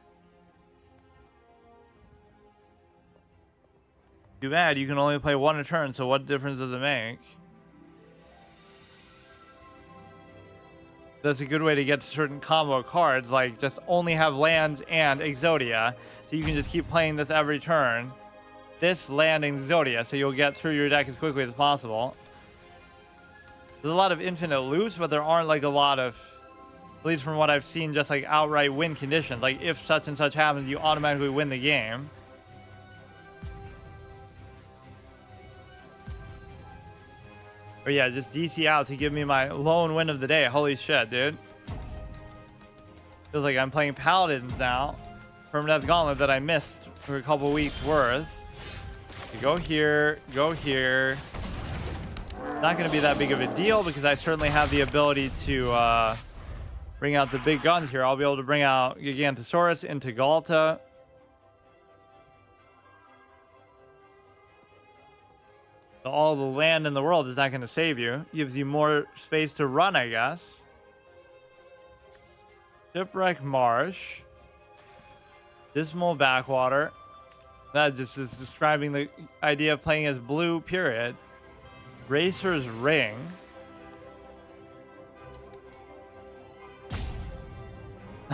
Too bad, you can only play 1 a turn, so what difference does it make? That's a good way to get to certain combo cards, like just only have lands and Exodia, so you can just keep playing this every turn. This land and Exodia, so you'll get through your deck as quickly as possible. There's a lot of infinite loops, but there aren't like a lot of, at least from what I've seen, just like outright win conditions. Like if such and such happens, you automatically win the game. Or yeah, just DC out to give me my lone win of the day. Holy shit, dude. Feels like I'm playing Paladins now. Permanent Gauntlet that I missed for a couple weeks worth. Go here, go here. Not going to be that big of a deal because I certainly have the ability to bring out the big guns here. I'll be able to bring out Gigantosaurus into Galta. All the land in the world is not going to save you. Gives you more space to run, I guess. Shipwreck Marsh. Dismal Backwater. That just is describing the idea of playing as blue, period. Racer's Ring.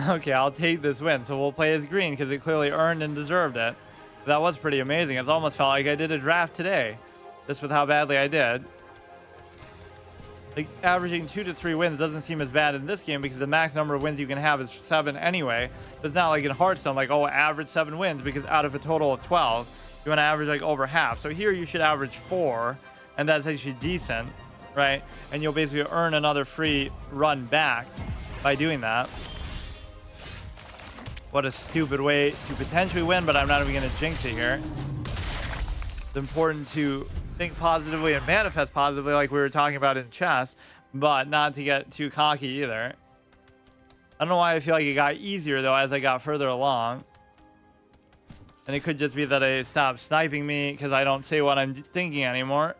Okay, I'll take this win. So we'll play as green because it clearly earned and deserved it. But that was pretty amazing. It's almost felt like I did a draft today. Just with how badly I did. Like, averaging 2 to 3 wins doesn't seem as bad in this game because the max number of wins you can have is 7 anyway. It's not like in Hearthstone, like, oh, average 7 wins because out of a total of 12, you want to average like over half. So here you should average 4, and that's actually decent, right? And you'll basically earn another free run back by doing that. What a stupid way to potentially win, but I'm not even going to jinx it here. important to think positively and manifest positively, like we were talking about in chess, but not to get too cocky either. I don't know why I feel like it got easier though as I got further along. And it could just be that they stopped sniping me because I don't say what I'm thinking anymore.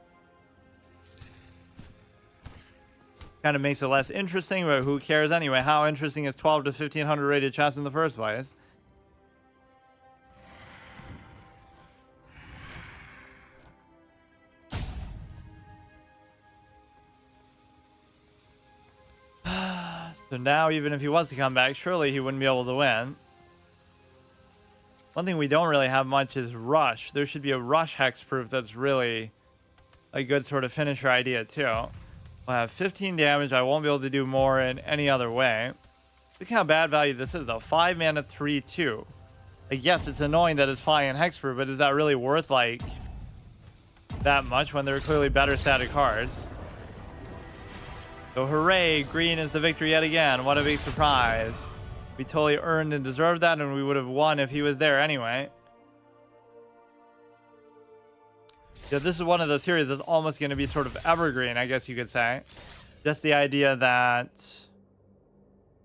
Kind of makes it less interesting, but who cares anyway? How interesting is 12 to 1500 rated chess in the first place? So now, even if he was to come back, surely he wouldn't be able to win. One thing we don't really have much is rush. There should be a rush hexproof that's really a good sort of finisher idea too. We'll have 15 damage. I won't be able to do more in any other way. Look how bad value this is though. 5 mana, 3/2. Like, yes, it's annoying that it's flying and hexproof, but is that really worth like that much when there are clearly better static cards? So hooray, green is the victory yet again. What a big surprise. We totally earned and deserved that, and we would have won if he was there anyway. Yeah, this is one of those series that's almost going to be sort of evergreen, I guess you could say. Just the idea that,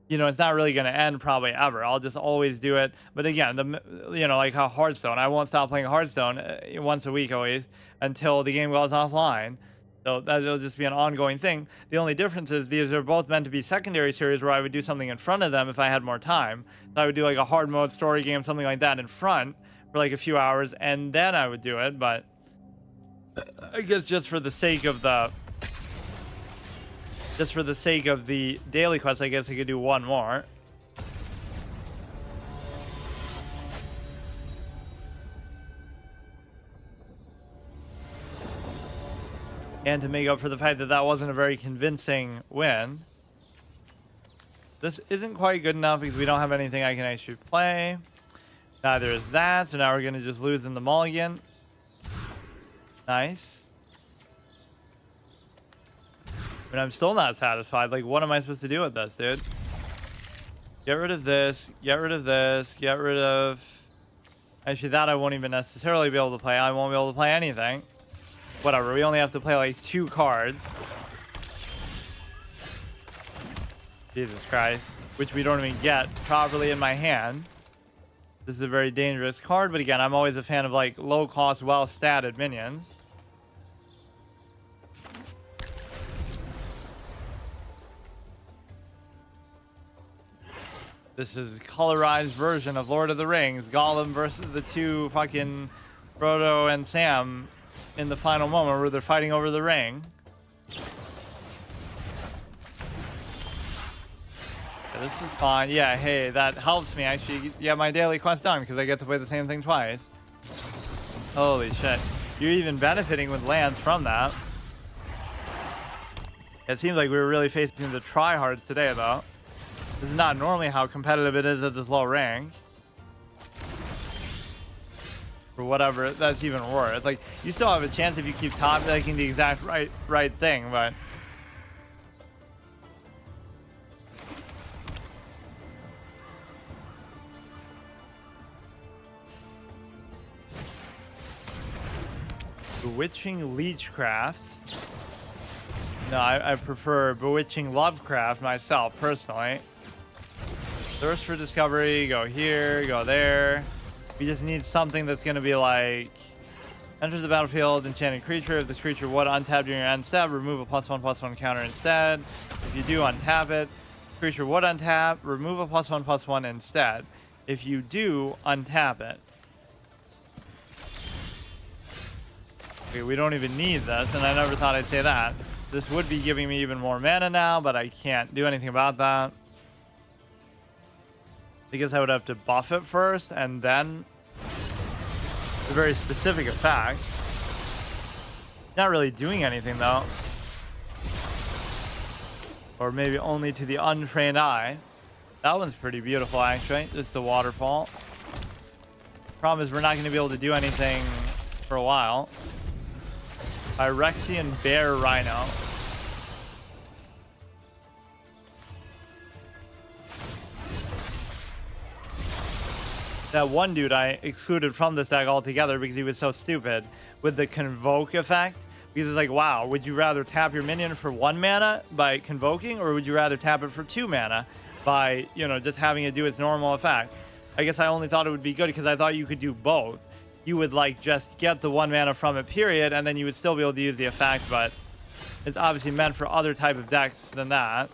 you know, it's not really going to end probably ever. I'll just always do it. But again, you know, like how Hearthstone, I won't stop playing Hearthstone once a week always until the game goes offline. So that'll just be an ongoing thing. The only difference is these are both meant to be secondary series where I would do something in front of them if I had more time. So I would do like a hard mode story game, something like that in front for like a few hours, and then I would do it. But I guess just for the sake of the daily quest, I guess I could do one more. And to make up for the fact that that wasn't a very convincing win. This isn't quite good enough because we don't have anything I can actually play. Neither is that, so now we're going to just lose in the mulligan. Nice. But I'm still not satisfied. Like, what am I supposed to do with this, dude? Get rid of this. Get rid of this. Get rid of... Actually, that I won't even necessarily be able to play. I won't be able to play anything. Whatever, we only have to play like 2 cards. Jesus Christ. Which we don't even get properly in my hand. This is a very dangerous card, but again, I'm always a fan of like low cost, well statted minions. This is a colorized version of Lord of the Rings. Gollum versus the 2 fucking Frodo and Sam in the final moment where they're fighting over the ring. Yeah, this is fine. Yeah, hey, that helps me actually get my daily quest done because I get to play the same thing twice. Holy shit. You're even benefiting with lands from that. It seems like we were really facing the tryhards today, though. This is not normally how competitive it is at this low rank. For whatever that's even worth. Like, you still have a chance if you keep top decking the exact right thing, but Bewitching Leechcraft. No, I prefer Bewitching Lovecraft myself personally. Thirst for Discovery, go here, go there. We just need something that's going to be like, enters the battlefield, enchanted creature. If this creature would untap during your end step, remove a +1/+1 counter instead. If you do untap it, creature would untap, remove a +1/+1 instead. If you do untap it. Okay, we don't even need this, and I never thought I'd say that. This would be giving me even more mana now, but I can't do anything about that. I guess I would have to buff it first, and then it's a very specific effect. Not really doing anything, though. Or maybe only to the untrained eye. That one's pretty beautiful, actually. Just the waterfall. Problem is, we're not going to be able to do anything for a while. Phyrexian Bear Rhino. that one dude I excluded from this deck altogether because he was so stupid with the Convoke effect. Because it's like, wow, would you rather tap your minion for 1 mana by Convoking, or would you rather tap it for 2 mana by, you know, just having it do its normal effect? I guess I only thought it would be good because I thought you could do both. You would like just get the 1 mana from it, period, and then you would still be able to use the effect, but it's obviously meant for other type of decks than that.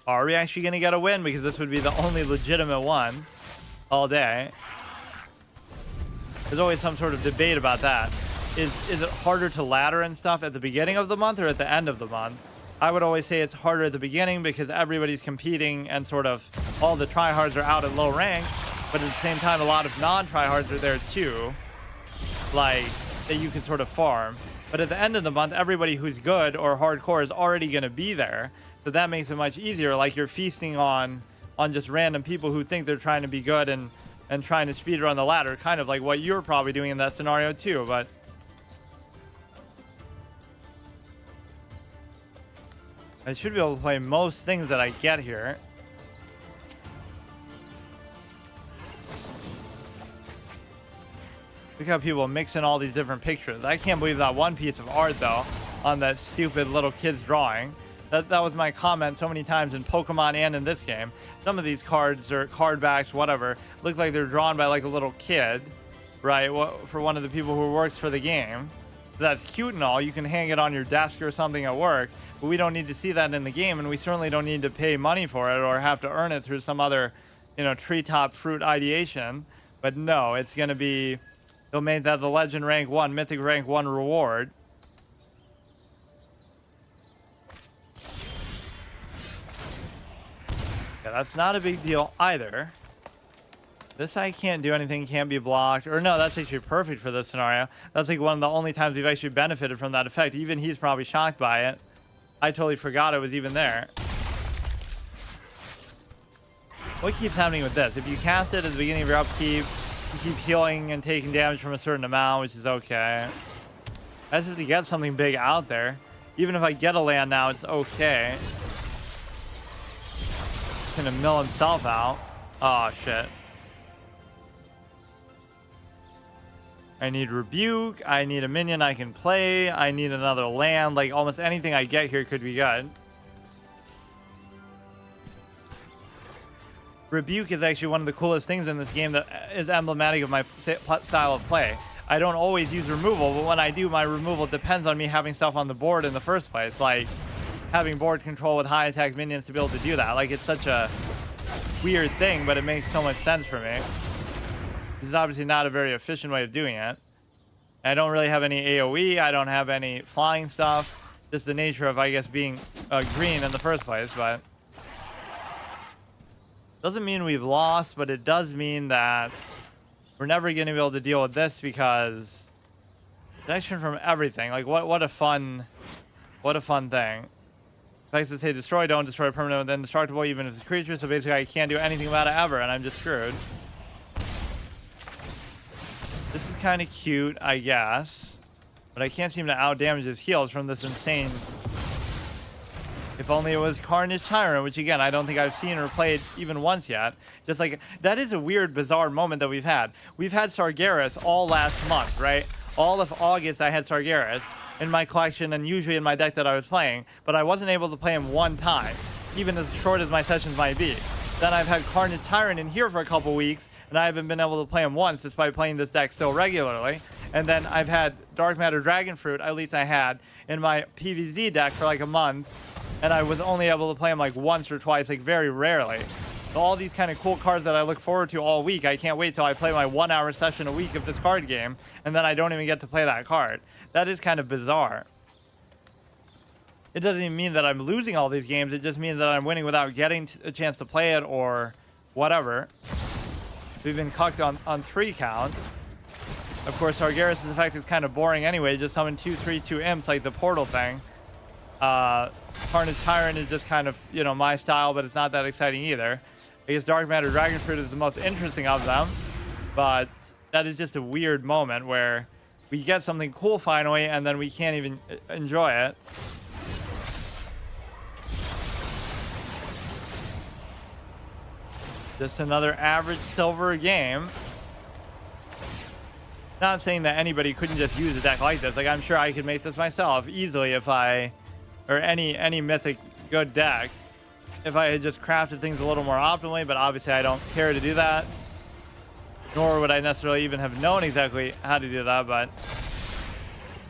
Are we actually going to get a win? Because this would be the only legitimate one all day. There's always some sort of debate about that. Is it harder to ladder and stuff at the beginning of the month or at the end of the month? I would always say it's harder at the beginning because everybody's competing and sort of all the tryhards are out at low ranks, but at the same time a lot of non-tryhards are there too, like that you can sort of farm. But at the end of the month, everybody who's good or hardcore is already going to be there, so that makes it much easier. Like you're feasting on just random people who think they're trying to be good and trying to speedrun the ladder, kind of like what you're probably doing in that scenario too. But I should be able to play most things that I get here. Look how people mix in all these different pictures. I can't believe that one piece of art though on that stupid little kid's drawing. That was my comment so many times in Pokemon and in this game. Some of these cards or card backs, whatever, look like they're drawn by like a little kid, right? For one of the people who works for the game. That's cute and all. You can hang it on your desk or something at work, but we don't need to see that in the game, and we certainly don't need to pay money for it or have to earn it through some other, you know, treetop fruit ideation. But no, it's going to be, they'll make that the Legend Rank 1, Mythic Rank 1 reward. Yeah, that's not a big deal either. This I can't do anything, can't be blocked. Or no, that's actually perfect for this scenario. That's like one of the only times we've actually benefited from that effect. Even he's probably shocked by it. I totally forgot it was even there. What keeps happening with this? If you cast it at the beginning of your upkeep, you keep healing and taking damage from a certain amount, which is okay. I just have to get something big out there. Even if I get a land now, it's okay. Gonna mill himself out. Oh shit. I need Rebuke. I need a minion I can play. I need another land. Like almost anything I get here could be good. Rebuke is actually one of the coolest things in this game that is emblematic of my style of play. I don't always use removal, but when I do, my removal depends on me having stuff on the board in the first place. Like having board control with high attack minions to be able to do that. Like it's such a weird thing, but it makes so much sense for me. This is obviously not a very efficient way of doing it. I don't really have any AoE. I don't have any flying stuff. Just the nature of, I guess, being green in the first place, but doesn't mean we've lost, but it does mean that we're never going to be able to deal with this because protection from everything. Like what a fun thing. Likes to say destroy, don't destroy permanent and then indestructible even if it's a creature, so basically I can't do anything about it ever and I'm just screwed. This is kind of cute, I guess, but I can't seem to out-damage his heals from this insane... If only it was Carnage Tyrant, which again, I don't think I've seen or played even once yet. Just like, that is a weird, bizarre moment that we've had. We've had Sargeras all last month, right? All of August I had Sargeras in my collection and usually in my deck that I was playing, but I wasn't able to play him one time, even as short as my sessions might be. Then I've had Carnage Tyrant in here for a couple weeks, and I haven't been able to play him once despite playing this deck still regularly. And then I've had Dark Matter Dragonfruit, at least I had, in my PvZ deck for like a month, and I was only able to play him like once or twice, like very rarely. So all these kind of cool cards that I look forward to all week, I can't wait till I play my 1 hour session a week of this card game, and then I don't even get to play that card. That is kind of bizarre. It doesn't even mean that I'm losing all these games, it just means that I'm winning without getting a chance to play it or whatever. We've been cucked on 3 counts. Of course, Sargeras' effect is kind of boring anyway, just summon 2/3/2 imps like the portal thing. Carnage Tyrant is just kind of, you know, my style, but it's not that exciting either. I guess Dark Matter Dragonfruit is the most interesting of them, but that is just a weird moment where we get something cool finally, and then we can't even enjoy it. Just another average silver game. Not saying that anybody couldn't just use a deck like this. Like, I'm sure I could make this myself easily if I, or any mythic good deck, if I had just crafted things a little more optimally, but obviously I don't care to do that. Nor would I necessarily even have known exactly how to do that, but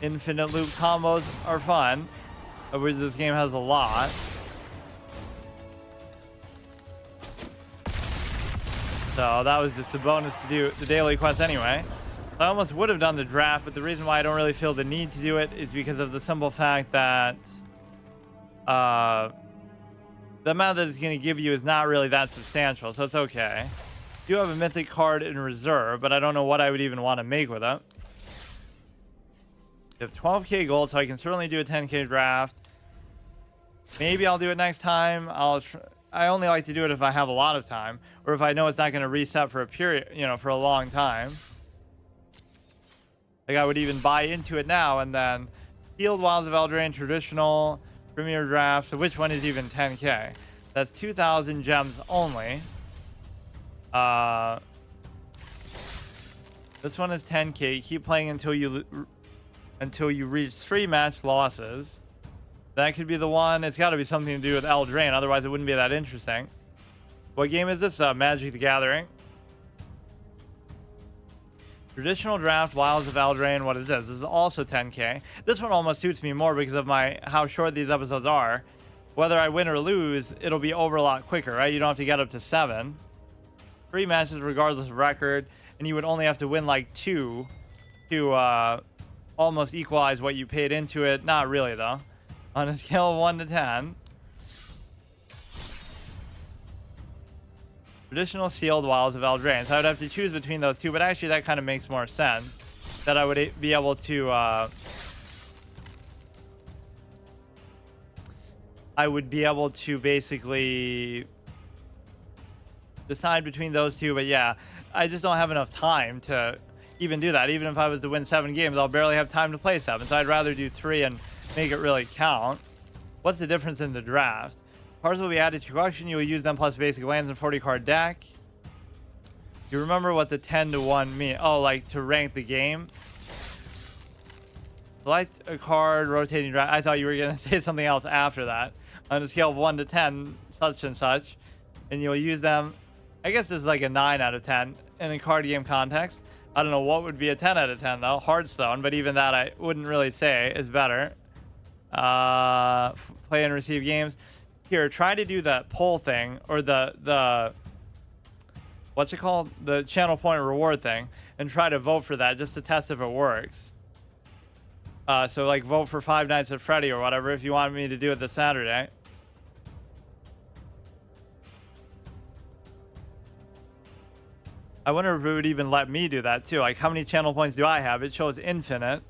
infinite loop combos are fun, of which this game has a lot. So that was just a bonus to do the daily quest anyway. I almost would have done the draft, but the reason why I don't really feel the need to do it is because of the simple fact that the amount that it's going to give you is not really that substantial, so it's okay. You have a mythic card in reserve, but I don't know what I would even want to make with it. You have 12k gold, so I can certainly do a 10k draft. Maybe I'll do it next time. I only like to do it if I have a lot of time, or if I know it's not going to reset for a period, you know, for a long time. Like, I would even buy into it now and then. Field Wilds of Eldraine, traditional, premier draft. So which one is even 10k? That's 2,000 gems only. This one is 10k. Keep playing until you reach 3 match losses. That could be the one. It's got to be something to do with Eldraine, otherwise it wouldn't be that interesting. What game is this? Magic the Gathering. Traditional draft, Wilds of Eldraine. What is this? This is also 10k. This one almost suits me more because of how short these episodes are. Whether I win or lose, it'll be over a lot quicker, right? You don't have to get up to 7. 3 matches regardless of record, and you would only have to win like 2 to almost equalize what you paid into it. Not really though. On a scale of 1 to 10. Traditional sealed Wilds of Eldraine. So I would have to choose between those two, but actually that kind of makes more sense. That I would be able to basically decide between those two, but yeah, I just don't have enough time to even do that. Even if I was to win 7 games, I'll barely have time to play 7, so I'd rather do 3 and make it really count. What's the difference in the draft? Cards will be added to your collection. You will use them plus basic lands and 40 card deck. You remember what the 10 to 1 mean? Oh, like to rank the game. Select a card, rotating draft. I thought you were going to say something else after that. On a scale of 1 to 10, such and such. And you'll use them. I guess this is like a 9 out of 10 in a card game context. I don't know what would be a 10 out of 10 though. Hearthstone, but even that I wouldn't really say is better. Play and receive games. Here, try to do that poll thing, or the what's it called? The channel point reward thing, and try to vote for that just to test if it works. So like vote for 5 Nights at Freddy or whatever if you want me to do it this Saturday. I wonder if it would even let me do that too. Like, how many channel points do I have? It shows infinite.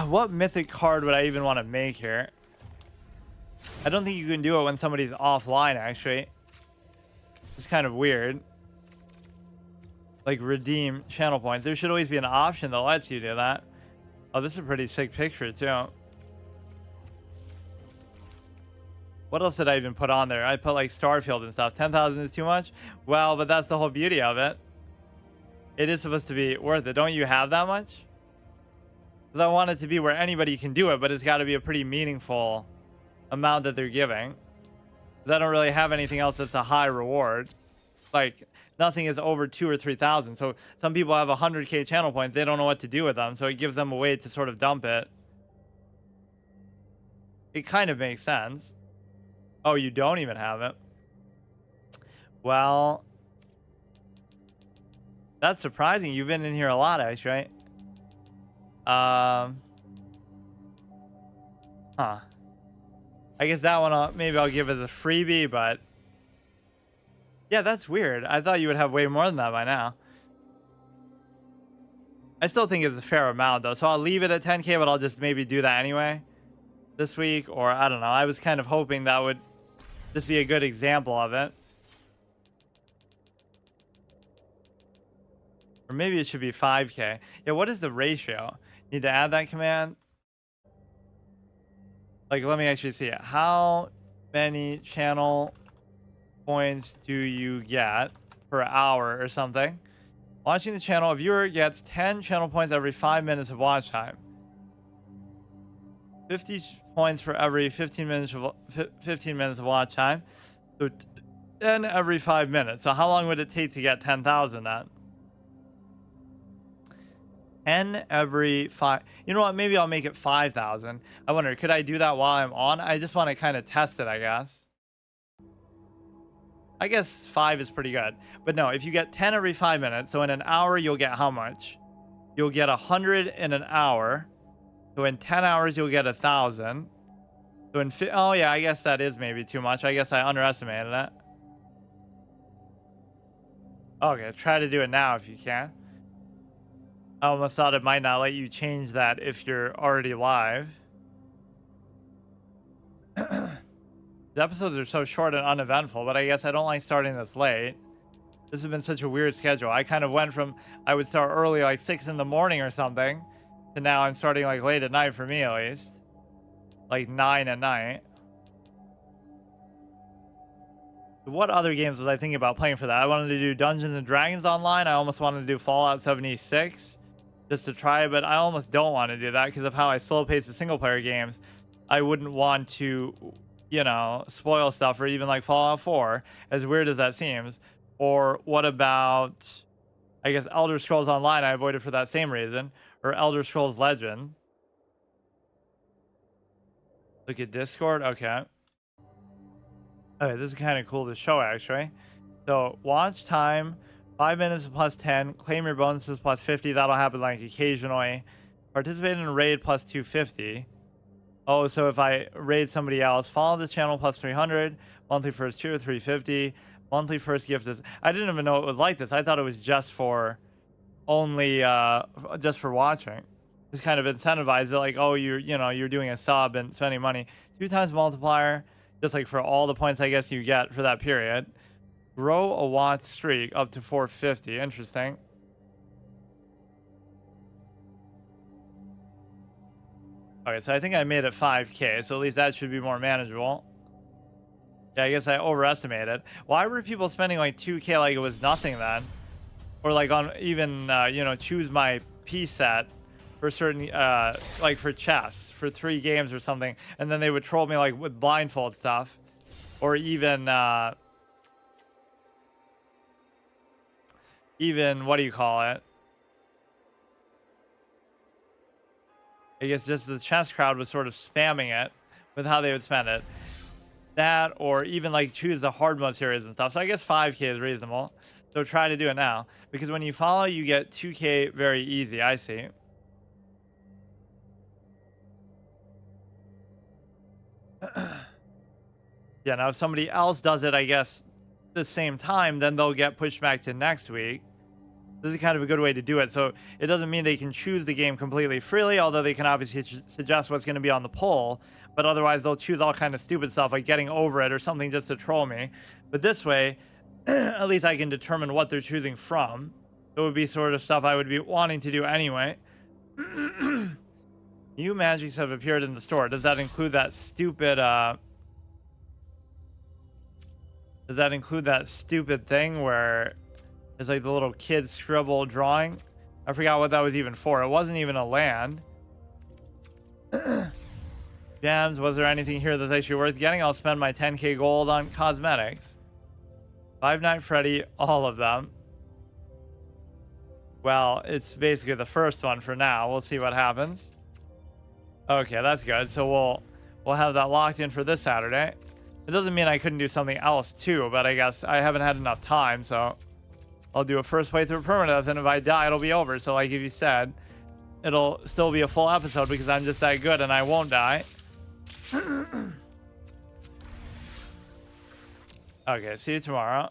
What mythic card would I even want to make here? I don't think you can do it when somebody's offline, actually. It's kind of weird. Like, redeem channel points. There should always be an option that lets you do that. Oh, this is a pretty sick picture, too. What else did I even put on there? I put, like, Starfield and stuff. 10,000 is too much? Well, but that's the whole beauty of it. It is supposed to be worth it. Don't you have that much? Because I want it to be where anybody can do it, but it's got to be a pretty meaningful amount that they're giving. Because I don't really have anything else that's a high reward. Like, nothing is over 2,000 or 3,000. So some people have 100k channel points. They don't know what to do with them. So it gives them a way to sort of dump it. It kind of makes sense. Oh, you don't even have it. Well, that's surprising. You've been in here a lot, actually, right? Huh. I guess that one maybe I'll give as a freebie, but yeah, that's weird. I thought you would have way more than that by now. I still think it's a fair amount though, so I'll leave it at 10k, but I'll just maybe do that anyway this week, or I don't know. I was kind of hoping that would just be a good example of it. Or maybe it should be 5k. Yeah, what is the ratio? Need to add that command. Like, let me actually see it. How many channel points do you get per hour or something? Watching the channel, a viewer gets 10 channel points every 5 minutes of watch time. 50 points for every 15 minutes of watch time. So 10 every 5 minutes. So how long would it take to get 10,000 then? 10 every 5. You know what? Maybe I'll make it 5,000. I wonder, could I do that while I'm on? I just want to kind of test it, I guess. I guess 5 is pretty good. But no, if you get 10 every 5 minutes, so in an hour, you'll get how much? You'll get 100 in an hour. So in 10 hours, you'll get 1,000. So in oh yeah, I guess that is maybe too much. I guess I underestimated it. Okay, try to do it now if you can. I almost thought it might not let you change that if you're already live. The episodes are so short and uneventful, but I guess I don't like starting this late. This has been such a weird schedule. I kind of went from, I would start early, like 6 in the morning or something, to now I'm starting like late at night, for me at least. Like 9 at night. What other games was I thinking about playing for that? I wanted to do Dungeons and Dragons online. I almost wanted to do Fallout 76 just to try it, but I almost don't want to do that because of how I slow pace the single player games. I wouldn't want to, you know, spoil stuff for even like Fallout 4, as weird as that seems. Or what about, I guess, Elder Scrolls Online? I avoided for that same reason. Or Elder Scrolls Legend. Look at Discord. Okay. Okay, this is kind of cool to show, actually. So, watch time, 5 minutes plus 10. Claim your bonuses plus 50. That'll happen like occasionally. Participate in a raid plus 250. Oh, so if I raid somebody else, follow this channel plus 300. Monthly first tier 350. Monthly first gift is. I didn't even know it was like this. I thought it was just for only just for watching. Just kind of incentivize it, like, oh, you're doing a sub and spending money. 2 times multiplier. Just like for all the points I guess you get for that period. Grow a watch streak up to 450. Interesting. Okay, so I think I made it 5K, so at least that should be more manageable. Yeah, I guess I overestimated. Why were people spending like 2K like it was nothing then? Or like on even, choose my P set for certain, like for chess, for 3 games or something. And then they would troll me like with blindfold stuff. Or even, what do you call it? I guess just the chess crowd was sort of spamming it with how they would spend it. That, or even like choose the hard mode series and stuff. So I guess 5K is reasonable. So try to do it now. Because when you follow, you get 2K very easy. I see. Yeah, now if somebody else does it, I guess, the same time, then they'll get pushed back to next week. This is kind of a good way to do it. So it doesn't mean they can choose the game completely freely, although they can obviously suggest what's going to be on the poll. But otherwise, they'll choose all kind of stupid stuff like getting over it or something just to troll me. But this way, at least I can determine what they're choosing from. It would be sort of stuff I would be wanting to do anyway. New magics have appeared in the store. Does that include that stupid, does that include that stupid thing where it's like the little kid scribble drawing? I forgot what that was even for. It wasn't even a land. Gems, was there anything here that's actually worth getting? I'll spend my 10K gold on cosmetics. Five Nights at Freddy, all of them. Well, it's basically the first one for now. We'll see what happens. Okay, that's good. So we'll have that locked in for this Saturday. It doesn't mean I couldn't do something else too, but I guess I haven't had enough time, so I'll do a first playthrough permanent, and if I die, it'll be over. So like you said, it'll still be a full episode because I'm just that good and I won't die. Okay, see you tomorrow.